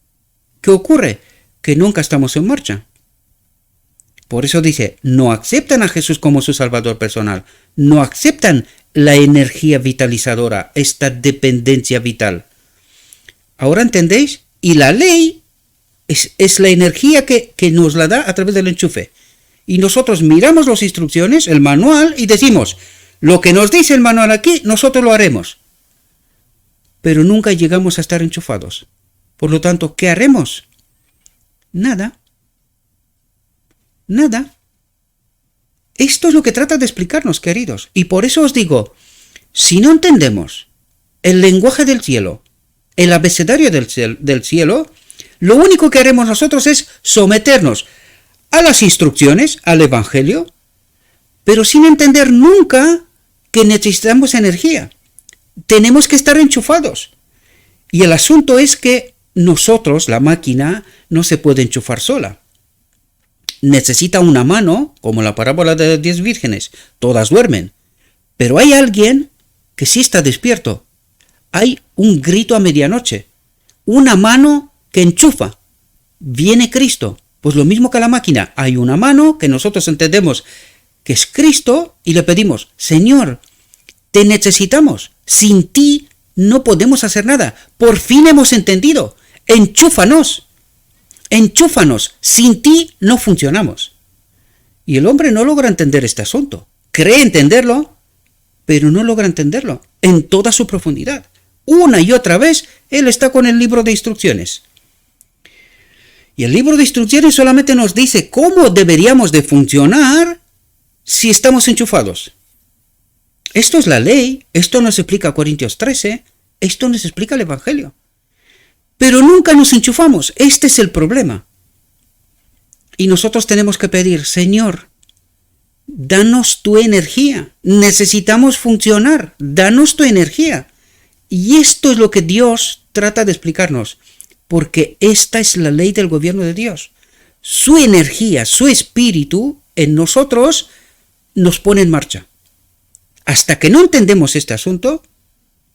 ¿Qué ocurre? Que nunca estamos en marcha. Por eso dice, no aceptan a Jesús como su Salvador personal. No aceptan la energía vitalizadora, esta dependencia vital. ¿Ahora entendéis? Y la ley es la energía que nos la da a través del enchufe. Y nosotros miramos las instrucciones, el manual, y decimos, lo que nos dice el manual aquí, nosotros lo haremos. Pero nunca llegamos a estar enchufados. Por lo tanto, ¿qué haremos? Nada. Nada. Esto es lo que trata de explicarnos, queridos. Y por eso os digo, si no entendemos el lenguaje del cielo, el abecedario del cielo, lo único que haremos nosotros es someternos a las instrucciones, al Evangelio, pero sin entender nunca que necesitamos energía. Tenemos que estar enchufados. Y el asunto es que nosotros, la máquina, no se puede enchufar sola. Necesita una mano, como la parábola de las 10 vírgenes. Todas duermen. Pero hay alguien que sí está despierto. Hay un grito a medianoche. Una mano que enchufa. Viene Cristo. Pues lo mismo que la máquina. Hay una mano que nosotros entendemos que es Cristo y le pedimos, Señor, te necesitamos. Sin ti no podemos hacer nada. Por fin hemos entendido. Enchúfanos. Enchúfanos. Sin ti no funcionamos. Y el hombre no logra entender este asunto. Cree entenderlo, pero no logra entenderlo en toda su profundidad. Una y otra vez, él está con el libro de instrucciones. Y el libro de instrucciones solamente nos dice cómo deberíamos de funcionar si estamos enchufados. Esto es la ley, esto nos explica Corintios 13, esto nos explica el Evangelio. Pero nunca nos enchufamos, este es el problema. Y nosotros tenemos que pedir, Señor, danos tu energía, necesitamos funcionar, danos tu energía. Y esto es lo que Dios trata de explicarnos, porque esta es la ley del gobierno de Dios. Su energía, su espíritu en nosotros nos pone en marcha. Hasta que no entendemos este asunto,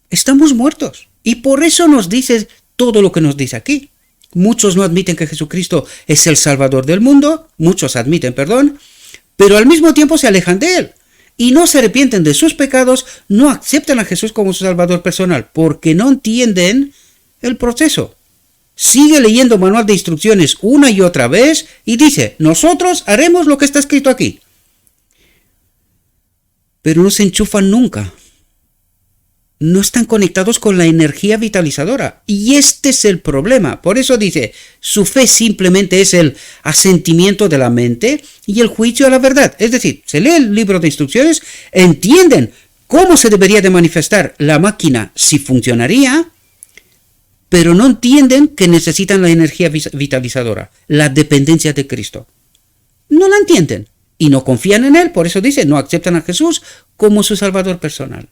estamos muertos. Y por eso nos dice todo lo que nos dice aquí. Muchos no admiten que Jesucristo es el Salvador del mundo, muchos admiten, pero al mismo tiempo se alejan de Él. Y no se arrepienten de sus pecados, no aceptan a Jesús como su Salvador personal, porque no entienden el proceso. Sigue leyendo manual de instrucciones una y otra vez y dice, nosotros haremos lo que está escrito aquí. Pero no se enchufan nunca. No están conectados con la energía vitalizadora. Y este es el problema. Por eso dice, su fe simplemente es el asentimiento de la mente y el juicio a la verdad. Es decir, se lee el libro de instrucciones, entienden cómo se debería de manifestar la máquina si funcionaría, pero no entienden que necesitan la energía vitalizadora, la dependencia de Cristo. No la entienden y no confían en Él, por eso dice, no aceptan a Jesús como su Salvador personal.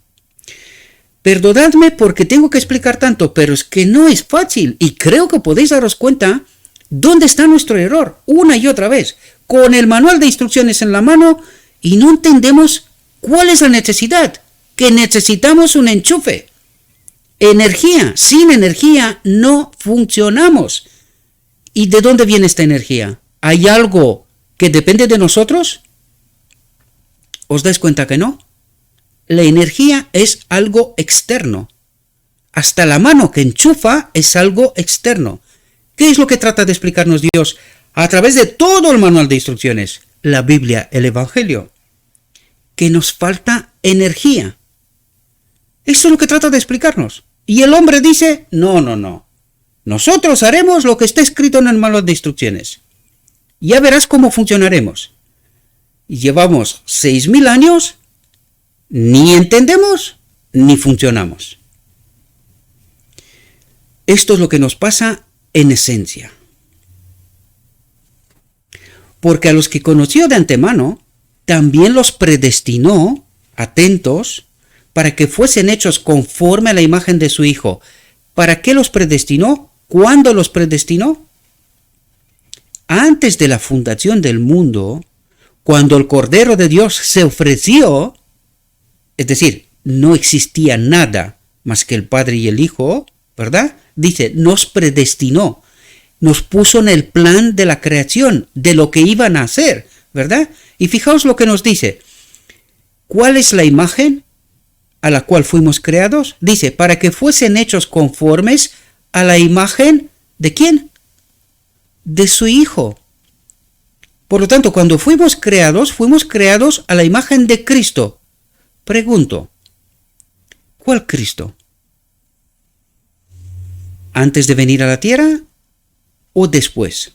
Perdonadme porque tengo que explicar tanto, pero es que no es fácil y creo que podéis daros cuenta dónde está nuestro error, una y otra vez, con el manual de instrucciones en la mano y no entendemos cuál es la necesidad, que necesitamos un enchufe. Energía, sin energía no funcionamos. ¿Y de dónde viene esta energía? ¿Hay algo que depende de nosotros? ¿Os dais cuenta que no? La energía es algo externo. Hasta la mano que enchufa es algo externo. ¿Qué es lo que trata de explicarnos Dios a través de todo el manual de instrucciones? La Biblia, el Evangelio. Que nos falta energía. Eso es lo que trata de explicarnos. Y el hombre dice, no. Nosotros haremos lo que está escrito en el manual de instrucciones. Ya verás cómo funcionaremos. Y llevamos 6.000 años, ni entendemos, ni funcionamos. Esto es lo que nos pasa en esencia. Porque a los que conoció de antemano, también los predestinó, atentos, para que fuesen hechos conforme a la imagen de su Hijo. ¿Para qué los predestinó? ¿Cuándo los predestinó? Antes de la fundación del mundo, cuando el Cordero de Dios se ofreció, es decir, no existía nada más que el Padre y el Hijo, ¿verdad? Dice, nos predestinó, nos puso en el plan de la creación, de lo que iban a hacer, ¿verdad? Y fijaos lo que nos dice. ¿Cuál es la imagen a la cual fuimos creados? Dice, para que fuesen hechos conformes a la imagen ¿de quién? De su Hijo. Por lo tanto, cuando fuimos creados a la imagen de Cristo. Pregunto, ¿cuál Cristo? ¿Antes de venir a la tierra o después?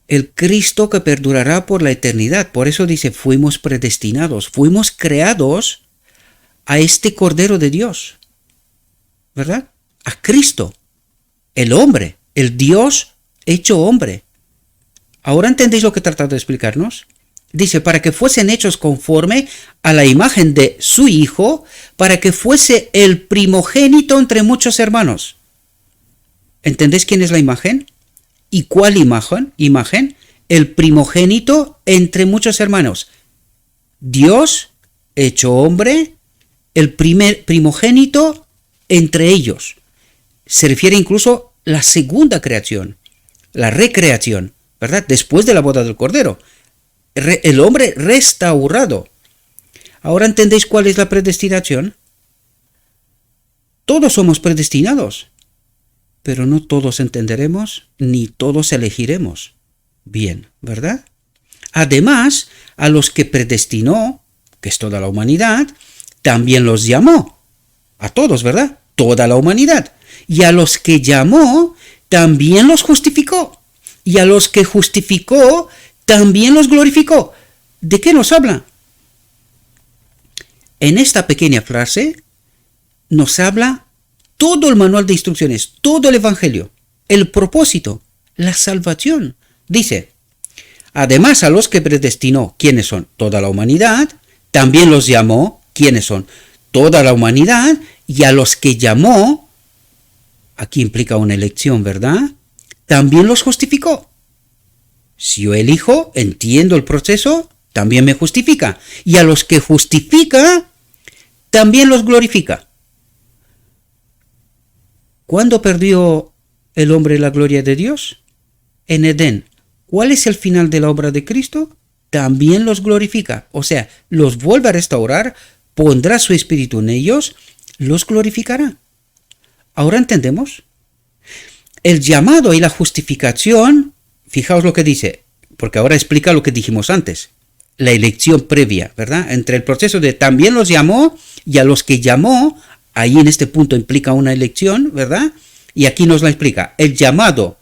El Cristo que perdurará por la eternidad. Por eso dice, fuimos predestinados, fuimos creados a este Cordero de Dios, ¿verdad? A Cristo, el hombre, el Dios hecho hombre. ¿Ahora entendéis lo que he tratado de explicarnos? Dice, para que fuesen hechos conforme a la imagen de su Hijo, para que fuese el primogénito entre muchos hermanos. ¿Entendéis quién es la imagen? ¿Y cuál imagen? El primogénito entre muchos hermanos. Dios hecho hombre, el primogénito entre ellos. Se refiere incluso a la segunda creación, la recreación, ¿verdad? Después de la boda del Cordero. El hombre restaurado. ¿Ahora entendéis cuál es la predestinación? Todos somos predestinados, pero no todos entenderemos ni todos elegiremos bien, ¿verdad? Además, a los que predestinó, que es toda la humanidad, también los llamó. A todos, ¿verdad? Toda la humanidad. Y a los que llamó, también los justificó. Y a los que justificó, también los glorificó. ¿De qué nos habla? En esta pequeña frase nos habla todo el manual de instrucciones, todo el evangelio, el propósito, la salvación. Dice, además a los que predestinó, ¿quiénes son? Toda la humanidad, también los llamó, ¿quiénes son? Toda la humanidad, y a los que llamó, aquí implica una elección, ¿verdad? También los justificó. Si yo elijo, entiendo el proceso, también me justifica. Y a los que justifica, también los glorifica. ¿Cuándo perdió el hombre la gloria de Dios? En Edén. ¿Cuál es el final de la obra de Cristo? También los glorifica. O sea, los vuelve a restaurar, pondrá su espíritu en ellos, los glorificará. ¿Ahora entendemos? El llamado y la justificación, fijaos lo que dice, porque ahora explica lo que dijimos antes, la elección previa, ¿verdad? Entre el proceso de también los llamó y a los que llamó, ahí en este punto implica una elección, ¿verdad? Y aquí nos la explica. El llamado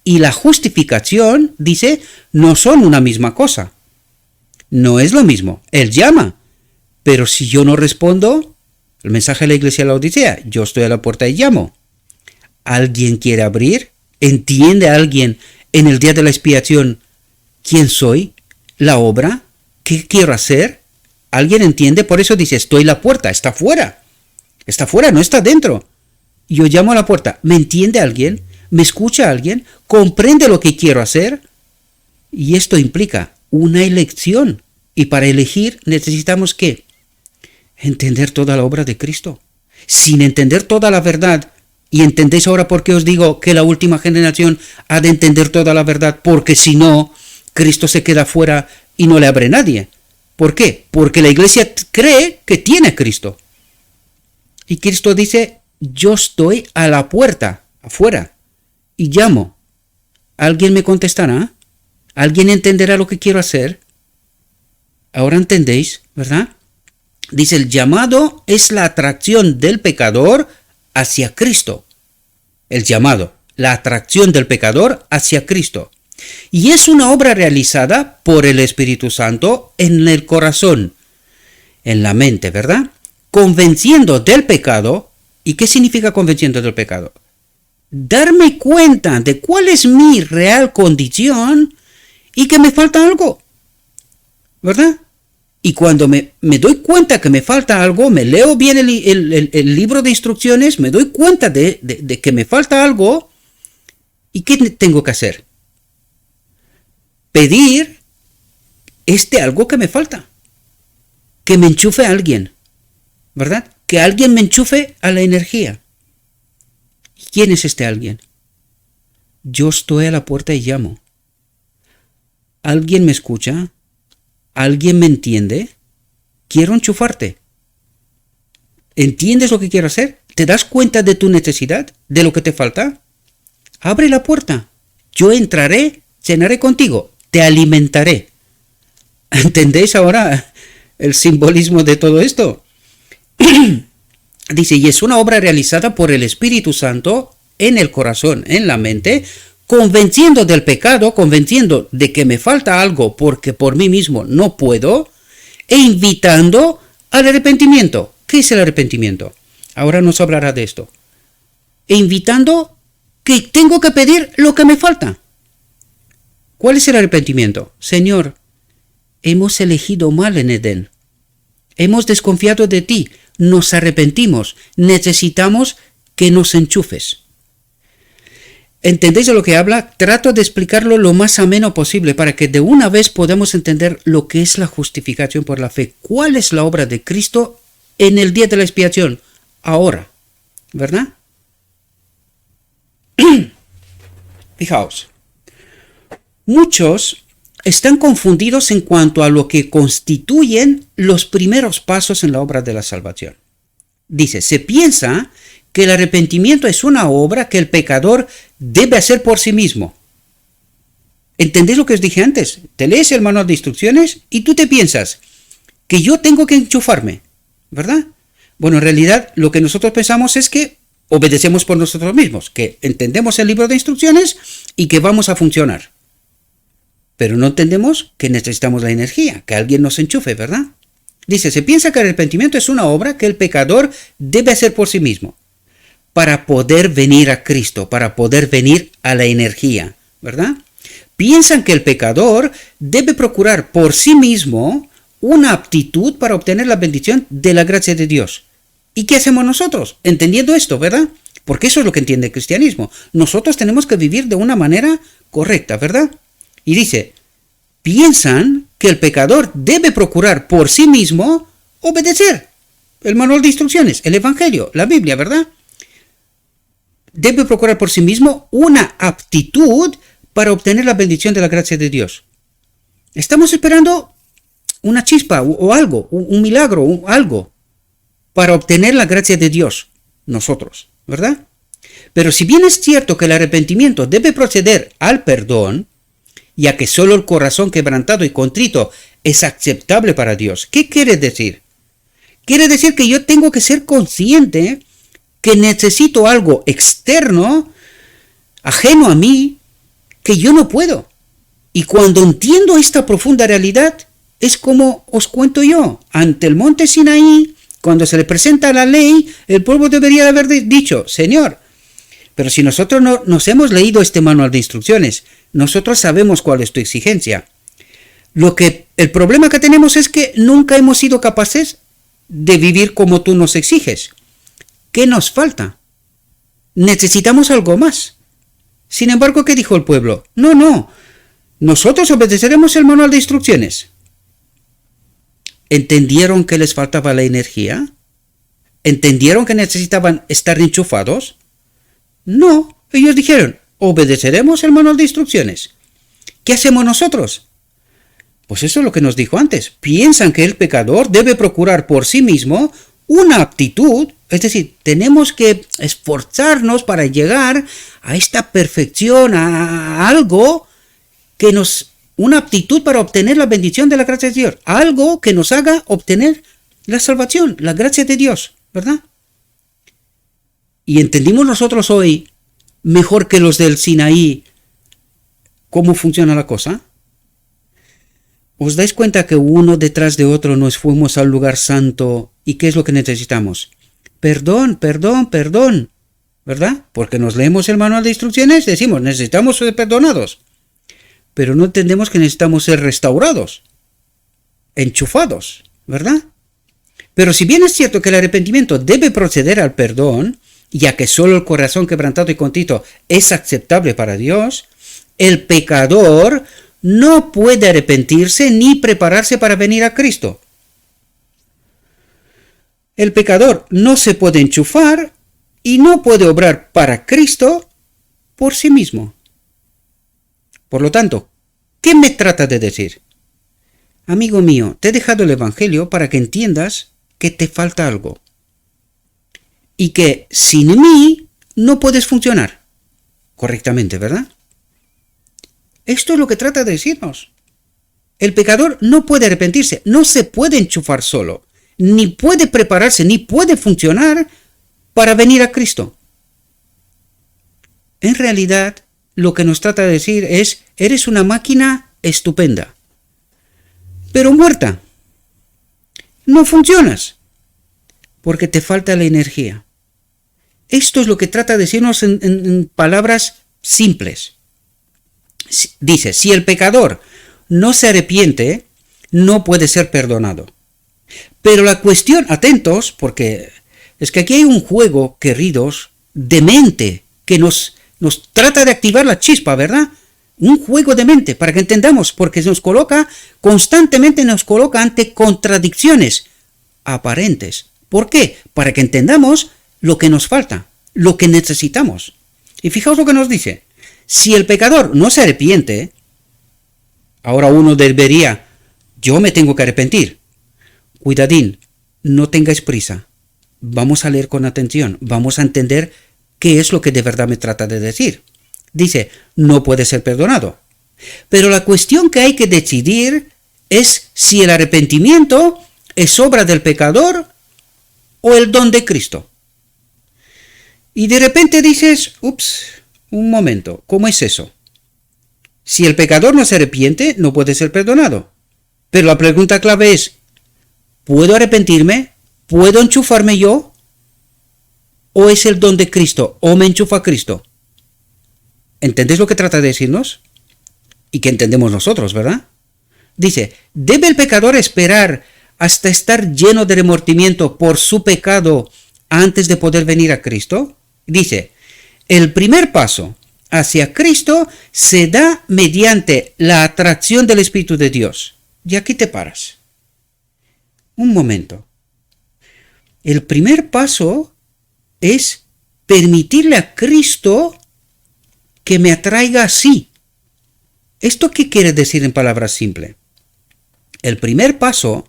y la justificación, dice, no son una misma cosa. No es lo mismo. Él llama, pero si yo no respondo, el mensaje de la iglesia de la Odisea, yo estoy a la puerta y llamo. ¿Alguien quiere abrir? ¿Entiende alguien en el día de la expiación quién soy? ¿La obra? ¿Qué quiero hacer? ¿Alguien entiende? Por eso dice, estoy a la puerta, está fuera. Está fuera, no está dentro. Yo llamo a la puerta. ¿Me entiende alguien? ¿Me escucha alguien? ¿Comprende lo que quiero hacer? Y esto implica una elección. Y para elegir necesitamos ¿qué? Entender toda la obra de Cristo. Sin entender toda la verdad, y entendéis ahora por qué os digo que la última generación ha de entender toda la verdad, porque si no, Cristo se queda fuera y no le abre nadie. ¿Por qué? Porque la iglesia cree que tiene a Cristo. Y Cristo dice, yo estoy a la puerta, afuera, y llamo. ¿Alguien me contestará? ¿Alguien entenderá lo que quiero hacer? Ahora entendéis, ¿verdad? Dice, el llamado es la atracción del pecador hacia Cristo. El llamado, la atracción del pecador hacia Cristo. Y es una obra realizada por el Espíritu Santo en el corazón, en la mente, ¿verdad? Convenciendo del pecado. ¿Y qué significa convenciendo del pecado? Darme cuenta de cuál es mi real condición y que me falta algo, ¿verdad? Y cuando me doy cuenta que me falta algo, me leo bien el libro de instrucciones, me doy cuenta de que me falta algo, ¿y qué tengo que hacer? pedir algo que me falta. Que me enchufe a alguien, ¿verdad? Que alguien me enchufe a la energía. ¿Quién es este alguien? Yo estoy a la puerta y llamo. ¿Alguien me escucha? ¿Alguien me entiende? Quiero enchufarte. ¿Entiendes lo que quiero hacer? ¿Te das cuenta de tu necesidad? ¿De lo que te falta? Abre la puerta. Yo entraré, cenaré contigo, te alimentaré. ¿Entendéis ahora el simbolismo de todo esto? Dice, y es una obra realizada por el Espíritu Santo en el corazón, en la mente, convenciendo del pecado, convenciendo de que me falta algo porque por mí mismo no puedo, e invitando al arrepentimiento. ¿Qué es el arrepentimiento? Ahora nos hablará de esto. E invitando que tengo que pedir lo que me falta. ¿Cuál es el arrepentimiento? Señor, hemos elegido mal en Edén. Hemos desconfiado de ti. Nos arrepentimos. Necesitamos que nos enchufes. ¿Entendéis de lo que habla? Trato de explicarlo lo más ameno posible para que de una vez podamos entender lo que es la justificación por la fe. ¿Cuál es la obra de Cristo en el día de la expiación? Ahora, ¿verdad? Fijaos, muchos están confundidos en cuanto a lo que constituyen los primeros pasos en la obra de la salvación. Dice, se piensa que el arrepentimiento es una obra que el pecador debe hacer por sí mismo. ¿Entendéis lo que os dije antes? Te lees el manual de instrucciones y tú te piensas que yo tengo que enchufarme, ¿verdad? Bueno, en realidad lo que nosotros pensamos es que obedecemos por nosotros mismos, que entendemos el libro de instrucciones y que vamos a funcionar. Pero no entendemos que necesitamos la energía, que alguien nos enchufe, ¿verdad? Dice, se piensa que el arrepentimiento es una obra que el pecador debe hacer por sí mismo, para poder venir a Cristo, para poder venir a la energía, ¿verdad? Piensan que el pecador debe procurar por sí mismo una aptitud para obtener la bendición de la gracia de Dios. ¿Y qué hacemos nosotros? Entendiendo esto, ¿verdad? Porque eso es lo que entiende el cristianismo. Nosotros tenemos que vivir de una manera correcta, ¿verdad? Y dice, piensan que el pecador debe procurar por sí mismo obedecer el manual de instrucciones, el Evangelio, la Biblia, ¿verdad? Debe procurar por sí mismo una aptitud para obtener la bendición de la gracia de Dios. Estamos esperando una chispa o algo, un milagro, algo, para obtener la gracia de Dios, nosotros, ¿verdad? Pero si bien es cierto que el arrepentimiento debe proceder al perdón, ya que solo el corazón quebrantado y contrito es aceptable para Dios, ¿qué quiere decir? Quiere decir que yo tengo que ser consciente que necesito algo externo, ajeno a mí, que yo no puedo. Y cuando entiendo esta profunda realidad, es como os cuento yo, ante el monte Sinaí, cuando se le presenta la ley, el pueblo debería haber dicho, Señor, pero si nosotros no nos hemos leído este manual de instrucciones, nosotros sabemos cuál es tu exigencia. El problema que tenemos es que nunca hemos sido capaces de vivir como tú nos exiges. ¿Qué nos falta? Necesitamos algo más. Sin embargo, ¿qué dijo el pueblo? No, nosotros obedeceremos el manual de instrucciones. ¿Entendieron que les faltaba la energía? ¿Entendieron que necesitaban estar enchufados? No, ellos dijeron, obedeceremos el manual de instrucciones. ¿Qué hacemos nosotros? Pues eso es lo que nos dijo antes. Piensan que el pecador debe procurar por sí mismo una aptitud, es decir, tenemos que esforzarnos para llegar a esta perfección, a algo que una aptitud para obtener la bendición de la gracia de Dios, algo que nos haga obtener la salvación, la gracia de Dios, ¿verdad? Y entendimos nosotros hoy, mejor que los del Sinaí, cómo funciona la cosa. ¿Os dais cuenta que uno detrás de otro nos fuimos al lugar santo? ¿Y qué es lo que necesitamos? Perdón, ¿verdad? Porque nos leemos el manual de instrucciones, decimos, necesitamos ser perdonados. Pero no entendemos que necesitamos ser restaurados, enchufados, ¿verdad? Pero si bien es cierto que el arrepentimiento debe proceder al perdón, ya que solo el corazón quebrantado y contrito es aceptable para Dios, el pecador no puede arrepentirse ni prepararse para venir a Cristo. El pecador no se puede enchufar y no puede obrar para Cristo por sí mismo. Por lo tanto, ¿qué me trata de decir? Amigo mío, te he dejado el Evangelio para que entiendas que te falta algo. Y que sin mí no puedes funcionar correctamente, ¿verdad? Esto es lo que trata de decirnos. El pecador no puede arrepentirse, no se puede enchufar solo, ni puede prepararse, ni puede funcionar para venir a Cristo. En realidad, lo que nos trata de decir es, eres una máquina estupenda, pero muerta. No funcionas, porque te falta la energía. Esto es lo que trata de decirnos en palabras simples. Dice, si el pecador no se arrepiente, no puede ser perdonado. Pero la cuestión, atentos, porque es que aquí hay un juego, queridos, de mente, que nos trata de activar la chispa, ¿verdad? Un juego de mente, para que entendamos, porque constantemente nos coloca ante contradicciones aparentes. ¿Por qué? Para que entendamos lo que nos falta, lo que necesitamos. Y fijaos lo que nos dice. Si el pecador no se arrepiente, ahora uno debería, yo me tengo que arrepentir. Cuidadín, no tengáis prisa. Vamos a leer con atención, vamos a entender qué es lo que de verdad me trata de decir. Dice, no puede ser perdonado. Pero la cuestión que hay que decidir es si el arrepentimiento es obra del pecador o el don de Cristo. Y de repente dices, un momento, ¿cómo es eso? Si el pecador no se arrepiente, no puede ser perdonado. Pero la pregunta clave es, ¿puedo arrepentirme? ¿Puedo enchufarme yo? ¿O es el don de Cristo? ¿O me enchufa Cristo? ¿Entendéis lo que trata de decirnos? Y que entendemos nosotros, ¿verdad? Dice, ¿debe el pecador esperar hasta estar lleno de remordimiento por su pecado antes de poder venir a Cristo? Dice, el primer paso hacia Cristo se da mediante la atracción del Espíritu de Dios. Y aquí te paras. Un momento. El primer paso es permitirle a Cristo que me atraiga así. ¿Esto qué quiere decir en palabras simples? El primer paso,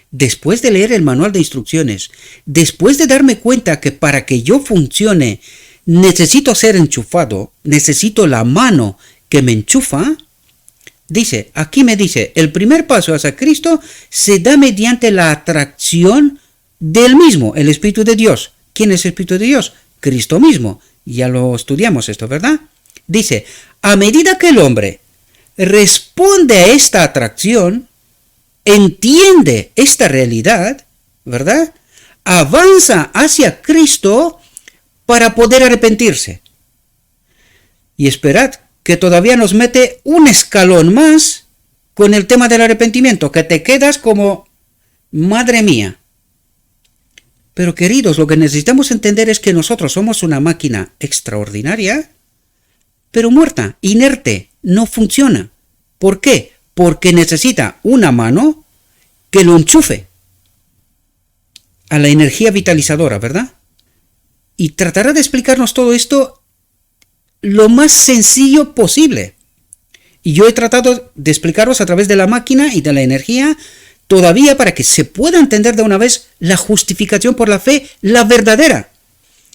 después de leer el manual de instrucciones, después de darme cuenta que para que yo funcione necesito ser enchufado, necesito la mano que me enchufa, dice, aquí me dice, el primer paso hacia Cristo se da mediante la atracción del mismo, el Espíritu de Dios. ¿Quién es el Espíritu de Dios? Cristo mismo. Ya lo estudiamos esto, ¿verdad? Dice, a medida que el hombre responde a esta atracción, entiende esta realidad, ¿verdad? Avanza hacia Cristo para poder arrepentirse. Y esperad que todavía nos mete un escalón más con el tema del arrepentimiento, que te quedas como, madre mía. Pero queridos, lo que necesitamos entender es que nosotros somos una máquina extraordinaria, pero muerta, inerte, no funciona. ¿Por qué? Porque necesita una mano que lo enchufe a la energía vitalizadora, ¿verdad? Y tratará de explicarnos todo esto lo más sencillo posible. Y yo he tratado de explicaros a través de la máquina y de la energía, todavía para que se pueda entender de una vez la justificación por la fe, la verdadera.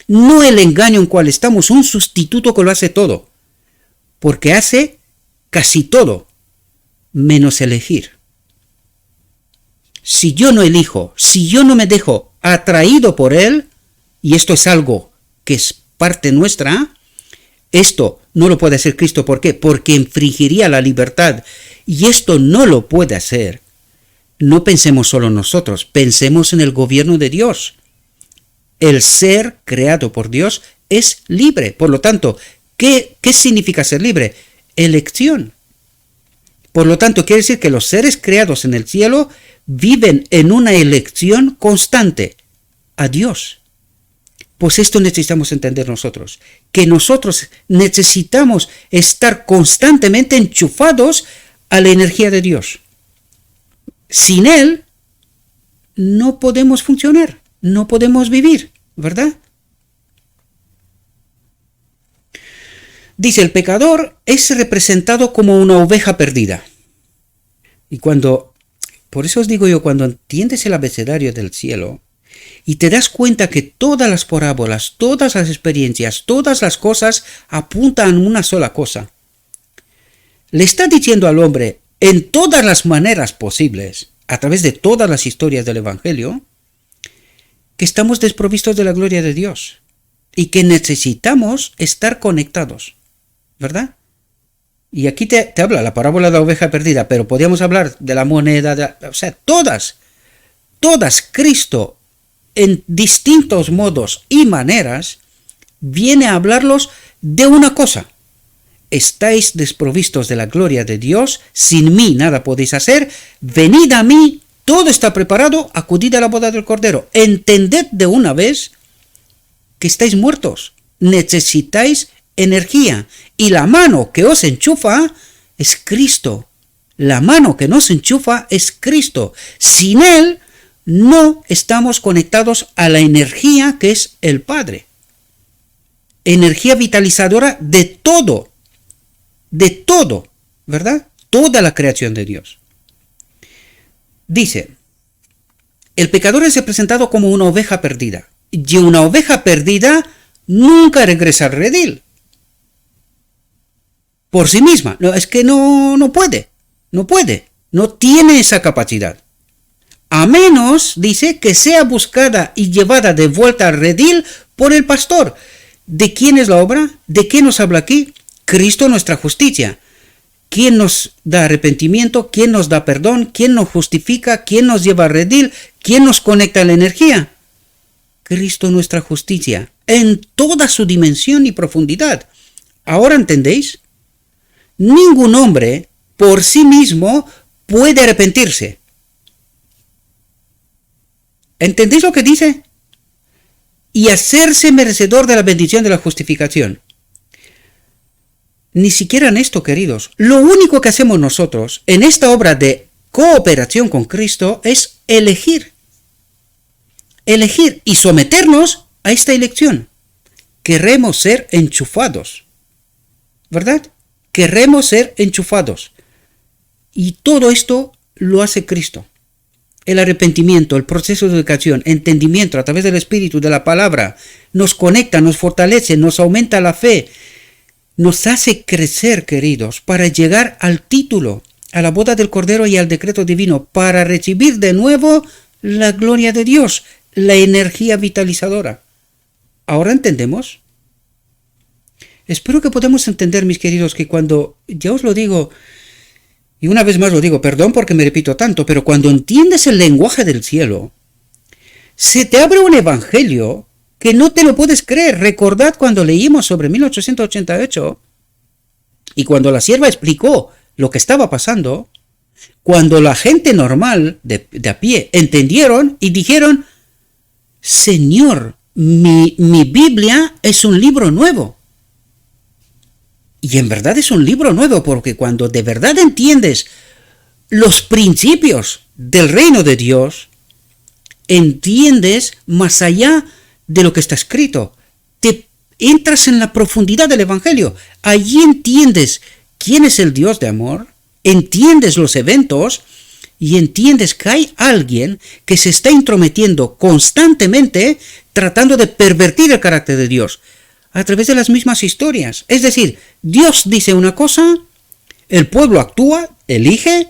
No el engaño en cual estamos, un sustituto que lo hace todo. Porque hace casi todo, menos elegir. Si yo no elijo, si yo no me dejo atraído por él, y esto es algo que es parte nuestra, esto no lo puede hacer Cristo. ¿Por qué? Porque infringiría la libertad. Y esto no lo puede hacer. No pensemos solo nosotros, pensemos en el gobierno de Dios. El ser creado por Dios es libre. Por lo tanto, ¿qué significa ser libre? Elección. Por lo tanto, quiere decir que los seres creados en el cielo viven en una elección constante a Dios. Pues esto necesitamos entender nosotros, que nosotros necesitamos estar constantemente enchufados a la energía de Dios. Sin Él no podemos funcionar, no podemos vivir, ¿verdad? Dice, el pecador es representado como una oveja perdida. Y por eso os digo yo, cuando entiendes el abecedario del cielo y te das cuenta que todas las parábolas, todas las experiencias, todas las cosas apuntan a una sola cosa. Le está diciendo al hombre, en todas las maneras posibles, a través de todas las historias del Evangelio, que estamos desprovistos de la gloria de Dios y que necesitamos estar conectados, ¿verdad? Y aquí te habla la parábola de la oveja perdida, pero podríamos hablar de la moneda, o sea, todas, Cristo, en distintos modos y maneras, viene a hablarlos de una cosa. Estáis desprovistos de la gloria de Dios, sin mí nada podéis hacer, venid a mí, todo está preparado, acudid a la boda del Cordero. Entended de una vez que estáis muertos, necesitáis energía, y la mano que os enchufa es Cristo. La mano que nos enchufa es Cristo. Sin Él no estamos conectados a la energía que es el Padre. Energía vitalizadora de todo, ¿verdad? Toda la creación de Dios. Dice, el pecador es representado como una oveja perdida, y una oveja perdida nunca regresa al redil por sí misma. No, es que no puede, no tiene esa capacidad. A menos, dice, que sea buscada y llevada de vuelta al redil por el pastor. ¿De quién es la obra? ¿De qué nos habla aquí? Cristo, nuestra justicia. ¿Quién nos da arrepentimiento? ¿Quién nos da perdón? ¿Quién nos justifica? ¿Quién nos lleva al redil? ¿Quién nos conecta a la energía? Cristo, nuestra justicia, en toda su dimensión y profundidad. ¿Ahora entendéis? Ningún hombre por sí mismo puede arrepentirse. ¿Entendéis lo que dice? Y hacerse merecedor de la bendición de la justificación. Ni siquiera en esto, queridos. Lo único que hacemos nosotros en esta obra de cooperación con Cristo es elegir y someternos a esta elección. Queremos ser enchufados, ¿verdad? Queremos ser enchufados. Y todo esto lo hace Cristo. El arrepentimiento, el proceso de educación, entendimiento a través del Espíritu, de la palabra, nos conecta, nos fortalece, nos aumenta la fe, nos hace crecer, queridos, para llegar al título, a la boda del Cordero y al decreto divino, para recibir de nuevo la gloria de Dios, la energía vitalizadora. ¿Ahora entendemos? Espero que podamos entender, mis queridos, que cuando, ya os lo digo, y una vez más lo digo, perdón porque me repito tanto, pero cuando entiendes el lenguaje del cielo, se te abre un evangelio que no te lo puedes creer. Recordad cuando leímos sobre 1888 y cuando la sierva explicó lo que estaba pasando, cuando la gente normal de a pie entendieron y dijeron, Señor, mi Biblia es un libro nuevo. Y en verdad es un libro nuevo, porque cuando de verdad entiendes los principios del reino de Dios, entiendes más allá de lo que está escrito. Te entras en la profundidad del Evangelio. Allí entiendes quién es el Dios de amor, entiendes los eventos y entiendes que hay alguien que se está intrometiendo constantemente tratando de pervertir el carácter de Dios a través de las mismas historias. Es decir, Dios dice una cosa, el pueblo actúa, elige,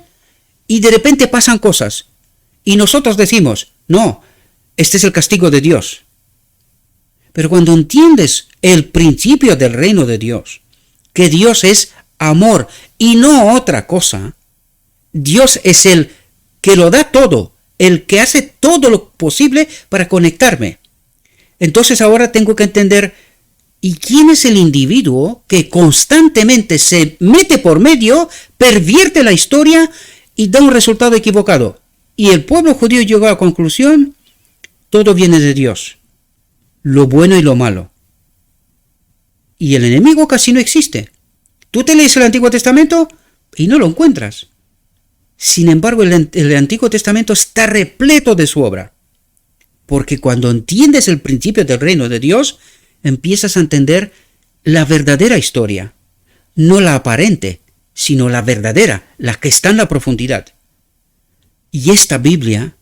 y de repente pasan cosas. Y nosotros decimos, no, este es el castigo de Dios. Pero cuando entiendes el principio del reino de Dios, que Dios es amor y no otra cosa, Dios es el que lo da todo, el que hace todo lo posible para conectarme. Entonces ahora tengo que entender, ¿y quién es el individuo que constantemente se mete por medio, pervierte la historia y da un resultado equivocado? Y el pueblo judío llegó a la conclusión, todo viene de Dios, lo bueno y lo malo. Y el enemigo casi no existe. Tú te lees el Antiguo Testamento y no lo encuentras. Sin embargo, el Antiguo Testamento está repleto de su obra. Porque cuando entiendes el principio del reino de Dios, empiezas a entender la verdadera historia. No la aparente, sino la verdadera, la que está en la profundidad. Y esta Biblia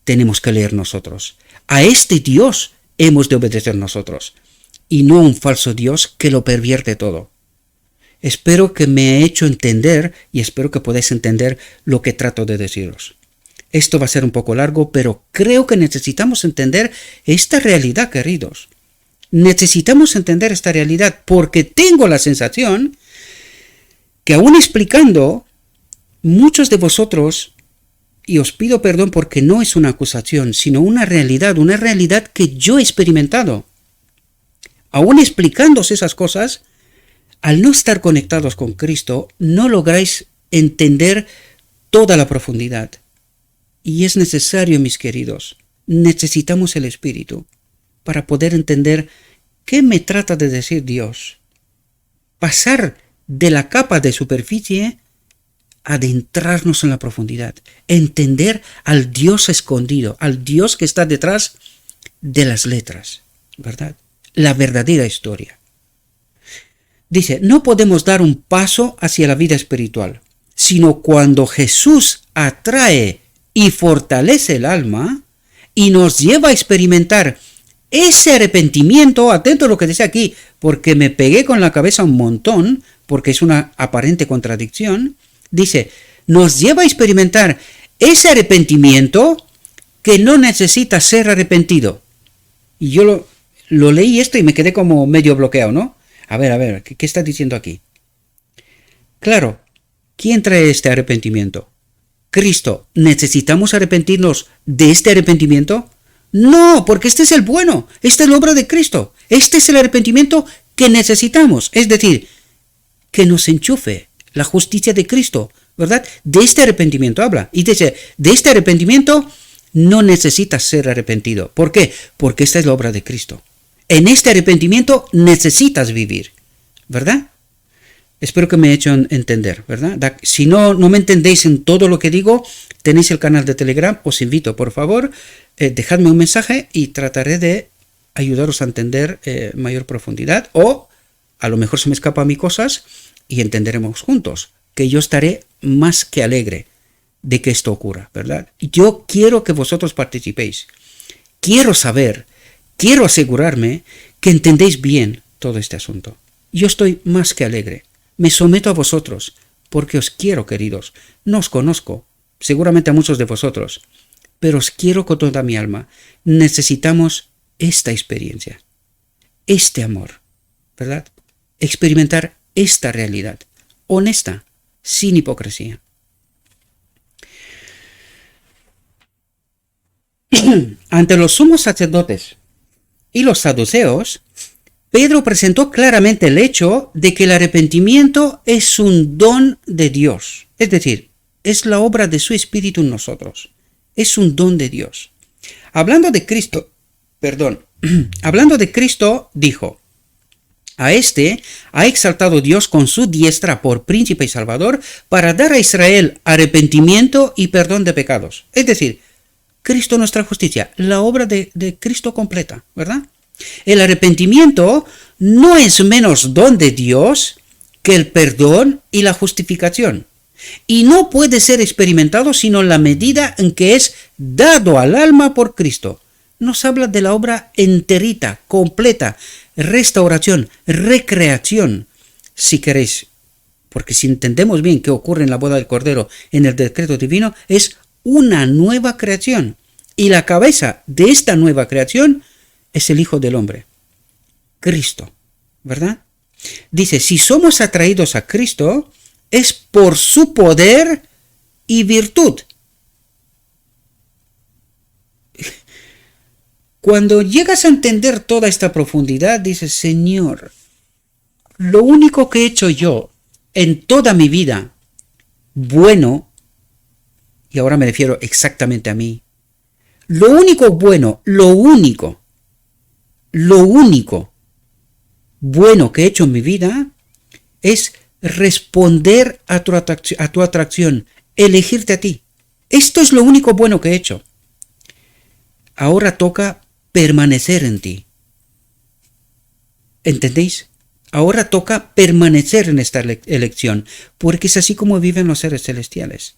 tenemos que leer nosotros. A este Dios hemos de obedecer nosotros. Y no a un falso Dios que lo pervierte todo. Espero que me he hecho entender y espero que podáis entender lo que trato de deciros. Esto va a ser un poco largo, pero creo que necesitamos entender esta realidad, queridos. Necesitamos entender esta realidad porque tengo la sensación que aún explicando, muchos de vosotros, y os pido perdón porque no es una acusación, sino una realidad que yo he experimentado. Aún explicándoos esas cosas, al no estar conectados con Cristo, no lográis entender toda la profundidad. Y es necesario, mis queridos, necesitamos el Espíritu para poder entender qué me trata de decir Dios. Pasar de la capa de superficie a adentrarnos en la profundidad. Entender al Dios escondido, al Dios que está detrás de las letras, ¿verdad? La verdadera historia. Dice, no podemos dar un paso hacia la vida espiritual, sino cuando Jesús atrae y fortalece el alma y nos lleva a experimentar ese arrepentimiento, atento a lo que dice aquí, porque me pegué con la cabeza un montón, porque es una aparente contradicción, dice, nos lleva a experimentar ese arrepentimiento que no necesita ser arrepentido. Y yo lo leí esto y me quedé como medio bloqueado, ¿no? A ver, ¿qué está diciendo aquí? Claro, ¿quién trae este arrepentimiento? Cristo. ¿Necesitamos arrepentirnos de este arrepentimiento? No, porque este es el bueno, esta es la obra de Cristo, este es el arrepentimiento que necesitamos, es decir, que nos enchufe la justicia de Cristo, ¿verdad? De este arrepentimiento habla, y dice, de este arrepentimiento no necesitas ser arrepentido. ¿Por qué? Porque esta es la obra de Cristo. En este arrepentimiento necesitas vivir, ¿verdad? Espero que me he hecho entender, ¿verdad? Si no me entendéis en todo lo que digo, tenéis el canal de Telegram, os invito, por favor, dejadme un mensaje y trataré de ayudaros a entender mayor profundidad, o a lo mejor se me escapa a mí cosas y entenderemos juntos, que yo estaré más que alegre de que esto ocurra, ¿verdad? Yo quiero que vosotros participéis, quiero saber, quiero asegurarme que entendéis bien todo este asunto. Yo estoy más que alegre. Me someto a vosotros, porque os quiero, queridos. No os conozco, seguramente a muchos de vosotros, pero os quiero con toda mi alma. Necesitamos esta experiencia, este amor, ¿verdad? Experimentar esta realidad, honesta, sin hipocresía. Ante los sumos sacerdotes y los saduceos, Pedro presentó claramente el hecho de que el arrepentimiento es un don de Dios, es decir, es la obra de su Espíritu en nosotros, es un don de Dios. Hablando de Cristo, dijo, a este ha exaltado Dios con su diestra por príncipe y salvador para dar a Israel arrepentimiento y perdón de pecados. Es decir, Cristo nuestra justicia, la obra de Cristo completa, ¿verdad? El arrepentimiento no es menos don de Dios que el perdón y la justificación, y no puede ser experimentado sino en la medida en que es dado al alma por Cristo. Nos habla de la obra enterita, completa, restauración, recreación, si queréis, porque si entendemos bien qué ocurre en la boda del Cordero, en el decreto divino, es una nueva creación, y la cabeza de esta nueva creación es el Hijo del Hombre, Cristo, ¿verdad? Dice, si somos atraídos a Cristo, es por su poder y virtud. Cuando llegas a entender toda esta profundidad, dices, Señor, lo único que he hecho yo en toda mi vida, bueno, y ahora me refiero exactamente a mí, lo único bueno, lo único bueno que he hecho en mi vida es responder a tu atracción, elegirte a ti. Esto es lo único bueno que he hecho. Ahora toca permanecer en ti. ¿Entendéis? Ahora toca permanecer en esta elección, porque es así como viven los seres celestiales.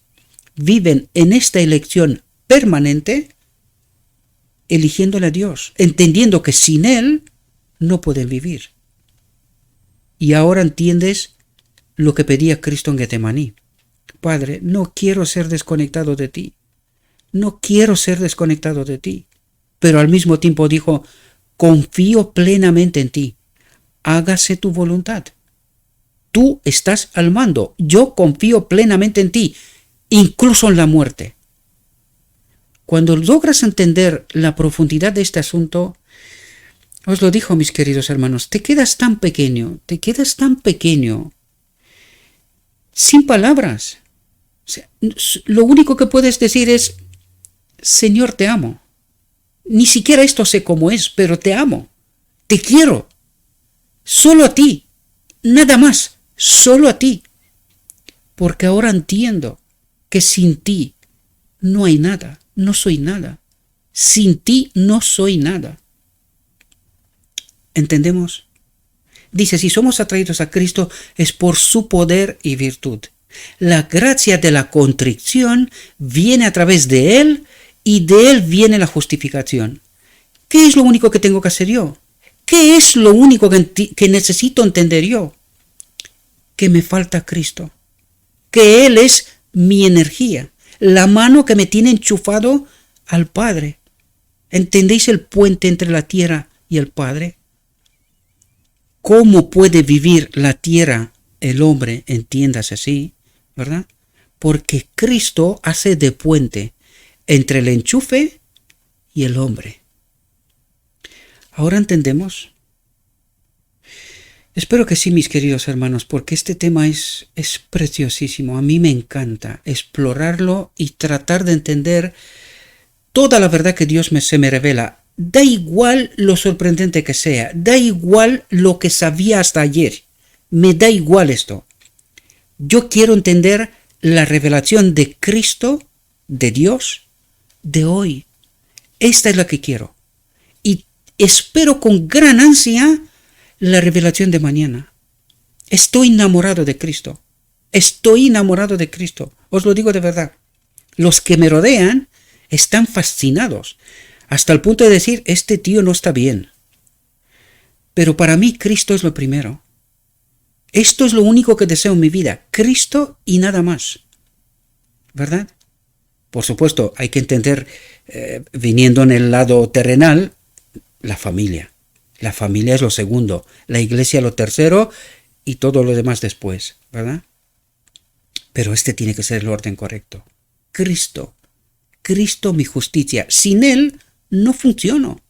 Viven en esta elección permanente, eligiéndole a Dios, entendiendo que sin Él no pueden vivir. Y ahora entiendes lo que pedía Cristo en Getsemaní. Padre, no quiero ser desconectado de ti. No quiero ser desconectado de ti. Pero al mismo tiempo dijo, confío plenamente en ti. Hágase tu voluntad. Tú estás al mando. Yo confío plenamente en ti, incluso en la muerte. Cuando logras entender la profundidad de este asunto, os lo digo, mis queridos hermanos, te quedas tan pequeño, sin palabras. O sea, lo único que puedes decir es, Señor, te amo. Ni siquiera esto sé cómo es, pero te amo. Te quiero. Solo a ti. Nada más. Solo a ti. Porque ahora entiendo que sin ti no hay nada. No soy nada. Sin ti no soy nada. ¿Entendemos? Dice, si somos atraídos a Cristo es por su poder y virtud. La gracia de la contrición viene a través de Él y de Él viene la justificación. ¿Qué es lo único que tengo que hacer yo? ¿Qué es lo único que necesito entender yo? Que me falta Cristo. Que Él es mi energía, la mano que me tiene enchufado al Padre. ¿Entendéis el puente entre la tierra y el Padre? ¿Cómo puede vivir la tierra el hombre? Entiéndase así, ¿verdad? Porque Cristo hace de puente entre el enchufe y el hombre. ¿Ahora entendemos? Espero que sí, mis queridos hermanos, porque este tema es preciosísimo. A mí me encanta explorarlo y tratar de entender toda la verdad que Dios se me revela. Da igual lo sorprendente que sea, da igual lo que sabía hasta ayer, me da igual esto. Yo quiero entender la revelación de Cristo, de Dios, de hoy. Esta es la que quiero. Y espero con gran ansia la revelación de mañana. Estoy enamorado de Cristo. Estoy enamorado de Cristo. Os lo digo de verdad. Los que me rodean están fascinados. Hasta el punto de decir, este tío no está bien. Pero para mí Cristo es lo primero. Esto es lo único que deseo en mi vida. Cristo y nada más. ¿Verdad? Por supuesto, hay que entender, viniendo en el lado terrenal, la familia. La familia es lo segundo. La iglesia lo tercero y todo lo demás después. ¿Verdad? Pero este tiene que ser el orden correcto. Cristo. Cristo mi justicia. Sin Él no funciono.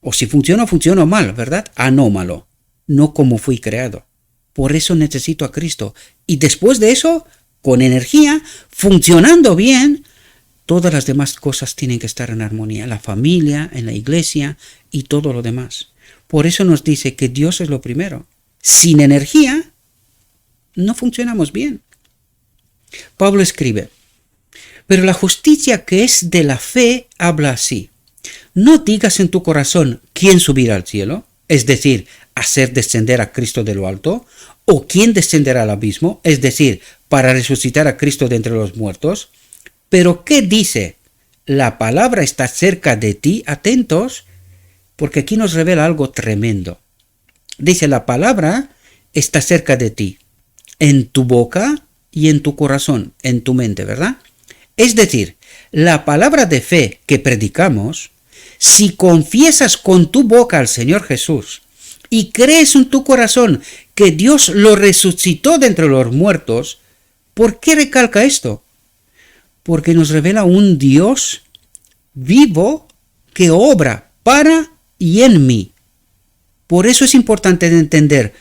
O si funciono mal, ¿verdad? Anómalo. No como fui creado. Por eso necesito a Cristo. Y después de eso, con energía, funcionando bien, todas las demás cosas tienen que estar en armonía. La familia, en la iglesia y todo lo demás. Por eso nos dice que Dios es lo primero. Sin energía, no funcionamos bien. Pablo escribe, pero la justicia que es de la fe habla así. No digas en tu corazón quién subirá al cielo, es decir, hacer descender a Cristo de lo alto, o quién descenderá al abismo, es decir, para resucitar a Cristo de entre los muertos. Pero ¿qué dice? La palabra está cerca de ti, atentos, porque aquí nos revela algo tremendo. Dice, la palabra está cerca de ti, en tu boca y en tu corazón, en tu mente, ¿verdad? Es decir, la palabra de fe que predicamos, si confiesas con tu boca al Señor Jesús y crees en tu corazón que Dios lo resucitó de entre los muertos, ¿por qué recalca esto? Porque nos revela un Dios vivo que obra para y en mí. Por eso es importante entender,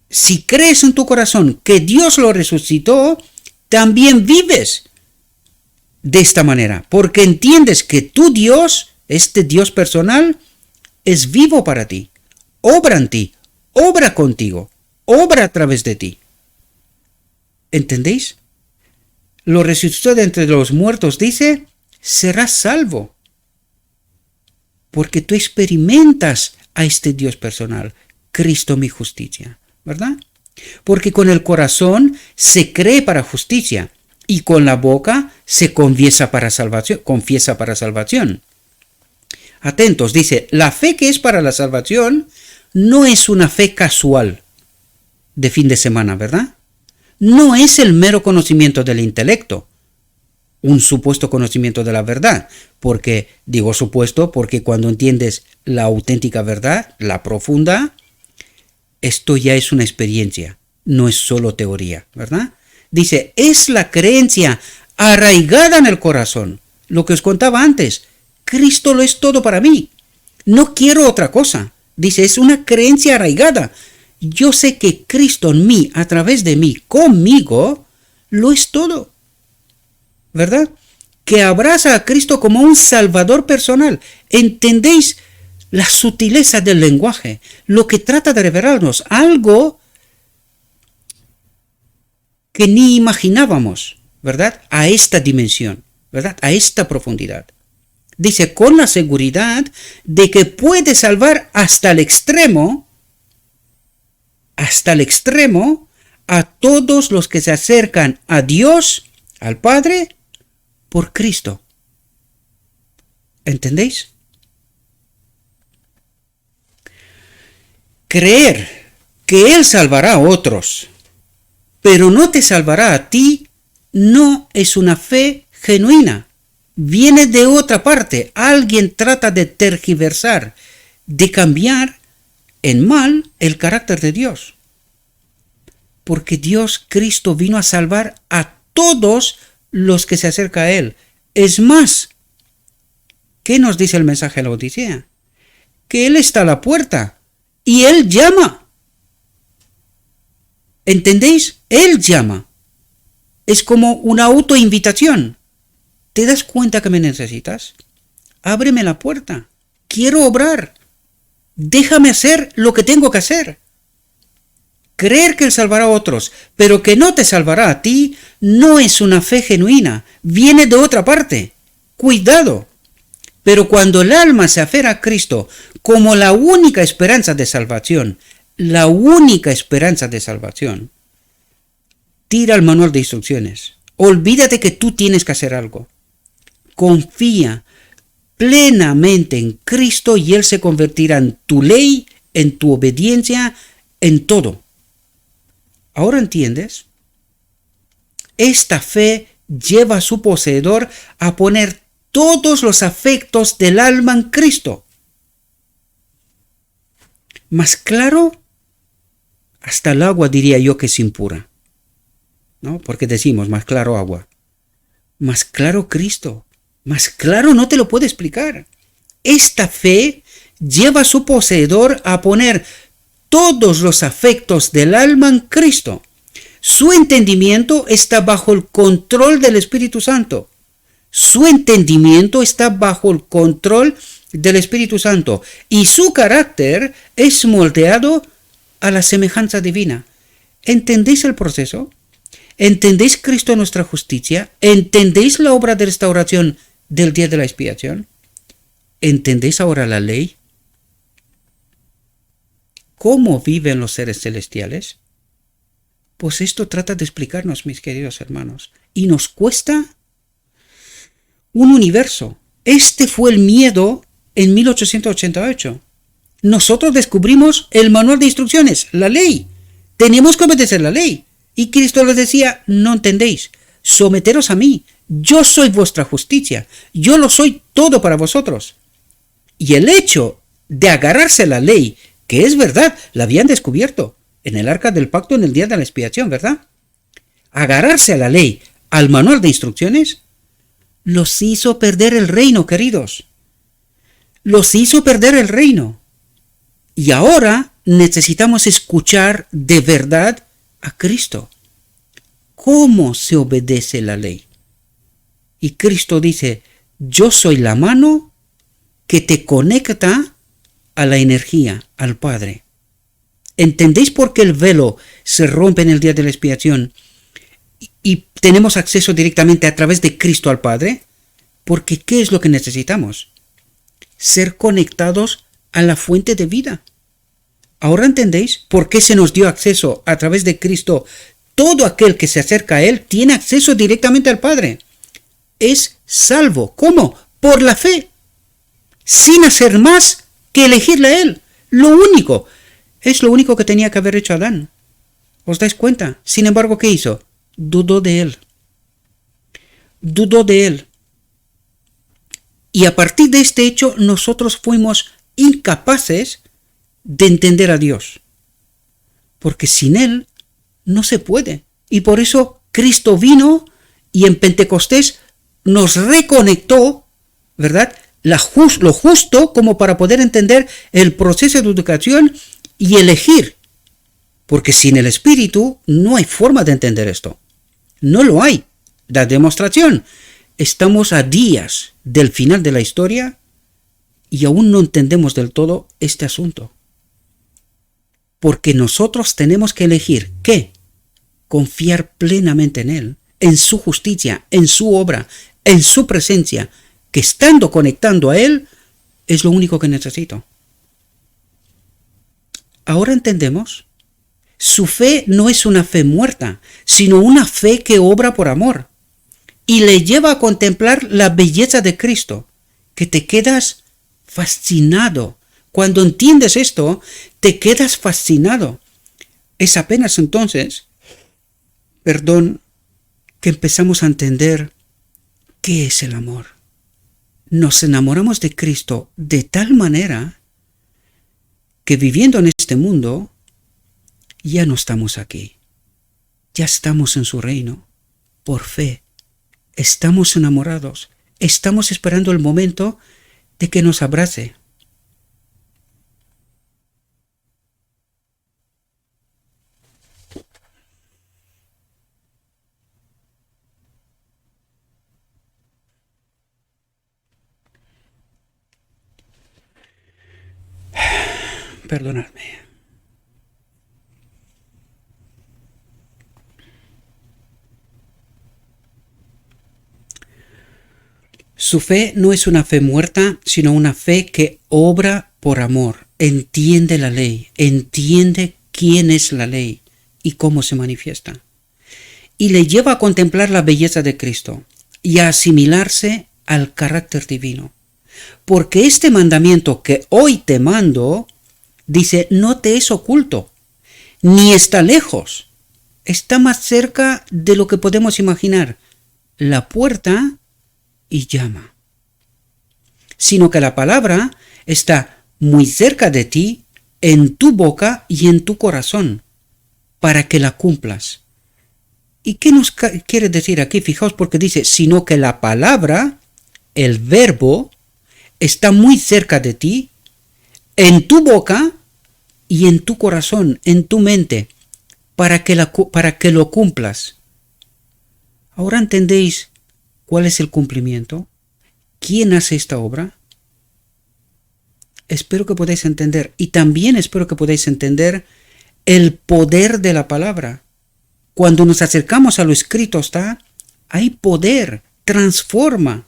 si crees en tu corazón que Dios lo resucitó, también vives de esta manera, porque entiendes que tu Dios, este Dios personal, es vivo para ti, obra en ti, obra contigo, obra a través de ti. ¿Entendéis? lo resucitó de entre los muertos, dice, serás salvo. Porque tú experimentas a este Dios personal, Cristo mi justicia, ¿verdad? Porque con el corazón se cree para justicia y con la boca se confiesa para salvación. Atentos, dice, la fe que es para la salvación no es una fe casual de fin de semana, ¿verdad? No es el mero conocimiento del intelecto, un supuesto conocimiento de la verdad, porque, digo supuesto, porque cuando entiendes la auténtica verdad, la profunda, esto ya es una experiencia, no es solo teoría, ¿verdad? Dice, es la creencia arraigada en el corazón, lo que os contaba antes, Cristo lo es todo para mí, no quiero otra cosa, dice, es una creencia arraigada, yo sé que Cristo en mí, a través de mí, conmigo, lo es todo. ¿Verdad? Que abraza a Cristo como un salvador personal. ¿Entendéis la sutileza del lenguaje? Lo que trata de revelarnos, algo que ni imaginábamos, ¿verdad? A esta dimensión, ¿verdad? A esta profundidad. Dice, con la seguridad de que puede salvar hasta el extremo, a todos los que se acercan a Dios, al Padre, por Cristo. ¿Entendéis? Creer que Él salvará a otros, pero no te salvará a ti, no es una fe genuina. Viene de otra parte. Alguien trata de tergiversar, de cambiar en mal el carácter de Dios. Porque Dios, Cristo, vino a salvar a todos los que se acercan a Él. Es más, ¿qué nos dice el mensaje de la Odisea? Que Él está a la puerta y Él llama. ¿Entendéis? Él llama. Es como una autoinvitación. ¿Te das cuenta que me necesitas? Ábreme la puerta. Quiero obrar. Déjame hacer lo que tengo que hacer. Creer que Él salvará a otros, pero que no te salvará a ti, no es una fe genuina. Viene de otra parte. Cuidado. Pero cuando el alma se aferra a Cristo como la única esperanza de salvación, tira el manual de instrucciones. Olvídate que tú tienes que hacer algo. Confía plenamente en Cristo y Él se convertirá en tu ley, en tu obediencia, en todo. ¿Ahora entiendes? Esta fe lleva a su poseedor a poner todos los afectos del alma en Cristo. Más claro, hasta el agua diría yo que es impura, ¿no? Porque decimos más claro agua. Más claro Cristo. Más claro no te lo puedo explicar. Esta fe lleva a su poseedor a poner todos los afectos del alma en Cristo. Su entendimiento está bajo el control del Espíritu Santo. Y su carácter es moldeado a la semejanza divina. ¿Entendéis el proceso? ¿Entendéis Cristo nuestra justicia? ¿Entendéis la obra de restauración del día de la expiación? ¿Entendéis ahora la ley? ¿Cómo viven los seres celestiales? Pues esto trata de explicarnos, mis queridos hermanos. Y nos cuesta un universo. Este fue el miedo en 1888. Nosotros descubrimos el manual de instrucciones, la ley. Tenemos que obedecer la ley. Y Cristo les decía, no entendéis, someteros a mí. Yo soy vuestra justicia. Yo lo soy todo para vosotros. Y el hecho de agarrarse a la ley, que es verdad, la habían descubierto en el arca del pacto en el día de la expiación, ¿verdad? Agarrarse a la ley, al manual de instrucciones, los hizo perder el reino, queridos. Los hizo perder el reino. Y ahora necesitamos escuchar de verdad a Cristo. ¿Cómo se obedece la ley? Y Cristo dice, yo soy la mano que te conecta a la energía, al Padre. ¿Entendéis por qué el velo se rompe en el día de la expiación y tenemos acceso directamente a través de Cristo al Padre, porque ¿qué es lo que necesitamos? Ser conectados a la fuente de vida. ¿Ahora entendéis por qué se nos dio acceso a través de Cristo? Todo aquel que se acerca a Él tiene acceso directamente al Padre. Es salvo. ¿Cómo? Por la fe. Sin hacer más que elegirle a Él. Lo único. Es lo único que tenía que haber hecho Adán. ¿Os dais cuenta? Sin embargo, ¿qué hizo? Dudó de Él. Dudó de Él. Y a partir de este hecho, nosotros fuimos incapaces de entender a Dios. Porque sin Él no se puede. Y por eso Cristo vino y en Pentecostés nos reconectó, ¿verdad? Lo justo como para poder entender el proceso de educación y elegir. Porque sin el Espíritu no hay forma de entender esto. No lo hay. La demostración. Estamos a días del final de la historia y aún no entendemos del todo este asunto. Porque nosotros tenemos que elegir ¿qué? Confiar plenamente en Él, en su justicia, en su obra, en su presencia, que estando conectando a Él es lo único que necesito. Ahora entendemos, su fe no es una fe muerta, sino una fe que obra por amor y le lleva a contemplar la belleza de Cristo, que te quedas fascinado. Cuando entiendes esto, te quedas fascinado. Es apenas entonces, que empezamos a entender qué es el amor. Nos enamoramos de Cristo de tal manera que viviendo en este mundo, ya no estamos aquí. Ya estamos en su reino, por fe. Estamos enamorados. Estamos esperando el momento de que nos abrace. Perdonadme. Su fe no es una fe muerta, sino una fe que obra por amor, entiende la ley, entiende quién es la ley y cómo se manifiesta. Y le lleva a contemplar la belleza de Cristo y a asimilarse al carácter divino. Porque este mandamiento que hoy te mando, dice, no te es oculto, ni está lejos, está más cerca de lo que podemos imaginar. La puerta y llama. Sino que la palabra está muy cerca de ti, en tu boca y en tu corazón, para que la cumplas. ¿Y qué nos quiere decir aquí? Fijaos porque dice, sino que la palabra, el verbo, está muy cerca de ti, en tu boca y en tu corazón, en tu mente, para que lo cumplas. Ahora entendéis cuál es el cumplimiento. ¿Quién hace esta obra? Espero que podáis entender, y también espero que podáis entender el poder de la palabra. Cuando nos acercamos a lo escrito hay poder, transforma.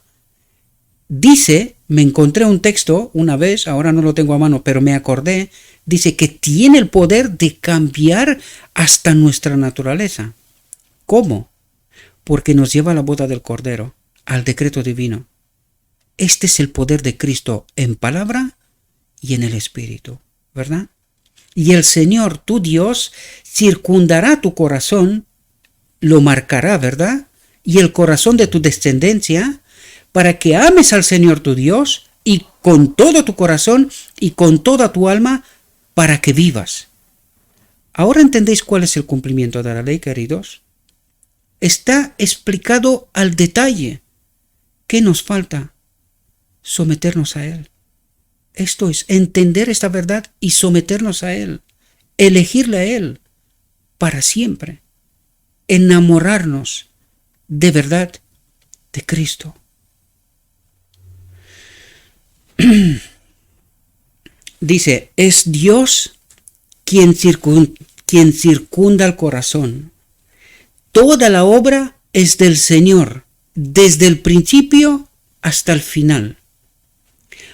Dice, me encontré un texto una vez, ahora no lo tengo a mano, pero me acordé, dice que tiene el poder de cambiar hasta nuestra naturaleza. ¿Cómo? Porque nos lleva a la boda del Cordero, al decreto divino. Este es el poder de Cristo en palabra y en el Espíritu, ¿verdad? Y el Señor, tu Dios, circundará tu corazón, lo marcará, ¿verdad? Y el corazón de tu descendencia, para que ames al Señor tu Dios y con todo tu corazón y con toda tu alma, para que vivas. ¿Ahora entendéis cuál es el cumplimiento de la ley, queridos? Está explicado al detalle. ¿Qué nos falta? Someternos a Él. Esto es, entender esta verdad y someternos a Él. Elegirle a Él para siempre. Enamorarnos de verdad de Cristo. Dice, es Dios quien circunda el corazón. Toda la obra es del Señor, desde el principio hasta el final.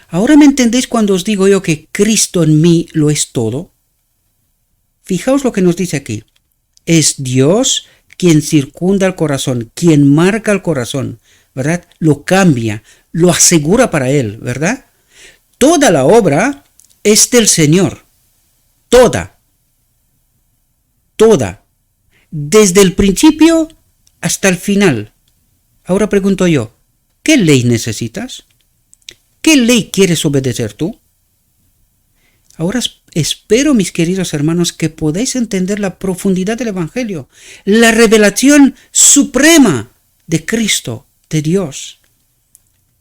¿Ahora me entendéis cuando os digo yo que Cristo en mí lo es todo? Fijaos lo que nos dice aquí. Es Dios quien circunda el corazón, quien marca el corazón, ¿verdad? Lo cambia, lo asegura para Él, ¿verdad? Toda la obra es del Señor. Toda. Desde el principio hasta el final. Ahora pregunto yo, ¿qué ley necesitas? ¿Qué ley quieres obedecer tú? Ahora espero, mis queridos hermanos, que podáis entender la profundidad del Evangelio, la revelación suprema de Cristo, de Dios.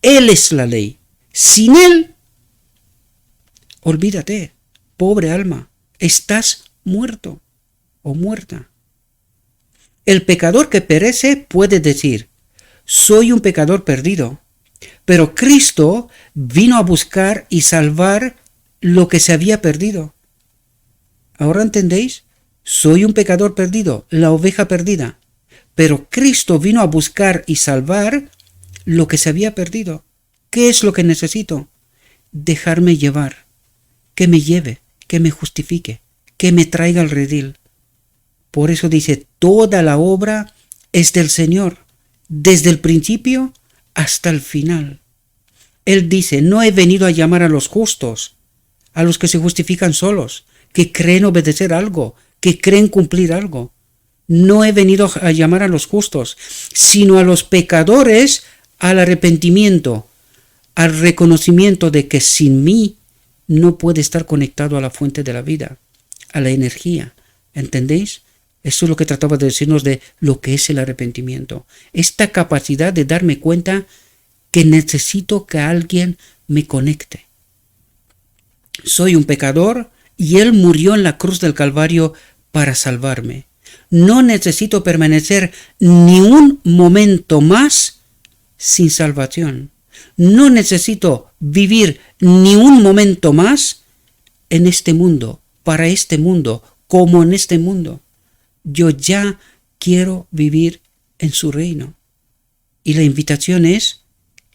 Él es la ley. Sin Él, olvídate, pobre alma, estás muerto o muerta. El pecador que perece puede decir, soy un pecador perdido, pero Cristo vino a buscar y salvar lo que se había perdido. ¿Ahora entendéis? Soy un pecador perdido, la oveja perdida, pero Cristo vino a buscar y salvar lo que se había perdido. ¿Qué es lo que necesito? Dejarme llevar, que me lleve, que me justifique, que me traiga al redil. Por eso dice, toda la obra es del Señor, desde el principio hasta el final. Él dice, no he venido a llamar a los justos, a los que se justifican solos, que creen obedecer algo, que creen cumplir algo. No he venido a llamar a los justos, sino a los pecadores al arrepentimiento, al reconocimiento de que sin mí no puede estar conectado a la fuente de la vida, a la energía. ¿Entendéis? Eso es lo que trataba de decirnos de lo que es el arrepentimiento. Esta capacidad de darme cuenta que necesito que alguien me conecte. Soy un pecador y Él murió en la cruz del Calvario para salvarme. No necesito permanecer ni un momento más sin salvación. No necesito vivir ni un momento más en este mundo, para este mundo, como en este mundo. Yo ya quiero vivir en su reino. Y la invitación es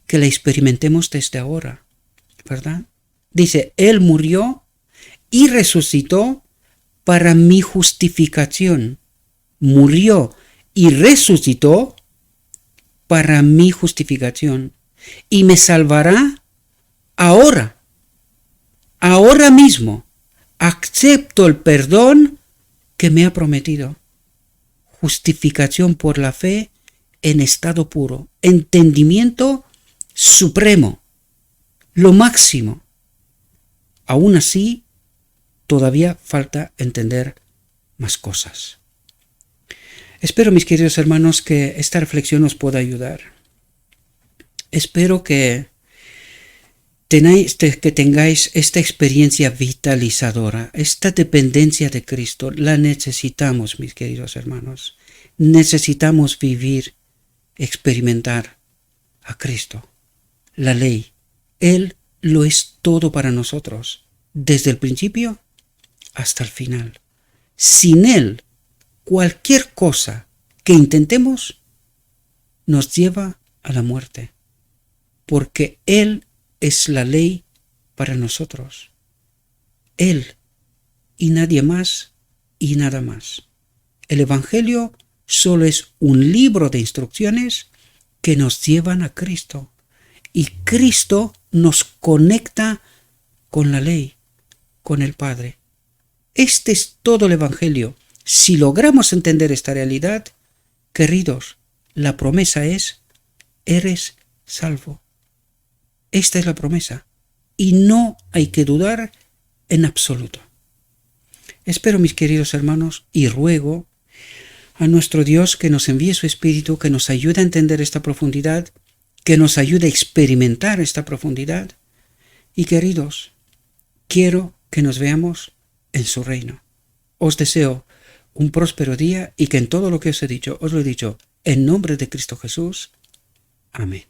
que la experimentemos desde ahora, ¿verdad? Dice, Él murió y resucitó para mi justificación. Murió y resucitó para mi justificación. Y me salvará ahora mismo. Acepto el perdón que me ha prometido. Justificación por la fe en estado puro. Entendimiento supremo. Lo máximo. Aún así, todavía falta entender más cosas. Espero, mis queridos hermanos, que esta reflexión os pueda ayudar. Espero que tengáis esta experiencia vitalizadora, esta dependencia de Cristo. La necesitamos, mis queridos hermanos. Necesitamos vivir, experimentar a Cristo, la ley. Él lo es todo para nosotros, desde el principio hasta el final. Sin Él, cualquier cosa que intentemos nos lleva a la muerte, porque Él es la ley para nosotros. Él y nadie más y nada más. El Evangelio solo es un libro de instrucciones que nos llevan a Cristo. Y Cristo nos conecta con la ley, con el Padre. Este es todo el Evangelio. Si logramos entender esta realidad, queridos, la promesa es, eres salvo. Esta es la promesa. Y no hay que dudar en absoluto. Espero, mis queridos hermanos, y ruego a nuestro Dios que nos envíe su Espíritu, que nos ayude a entender esta profundidad, que nos ayude a experimentar esta profundidad. Y queridos, quiero que nos veamos en su reino. Os deseo un próspero día y que en todo lo que os he dicho, os lo he dicho en nombre de Cristo Jesús. Amén.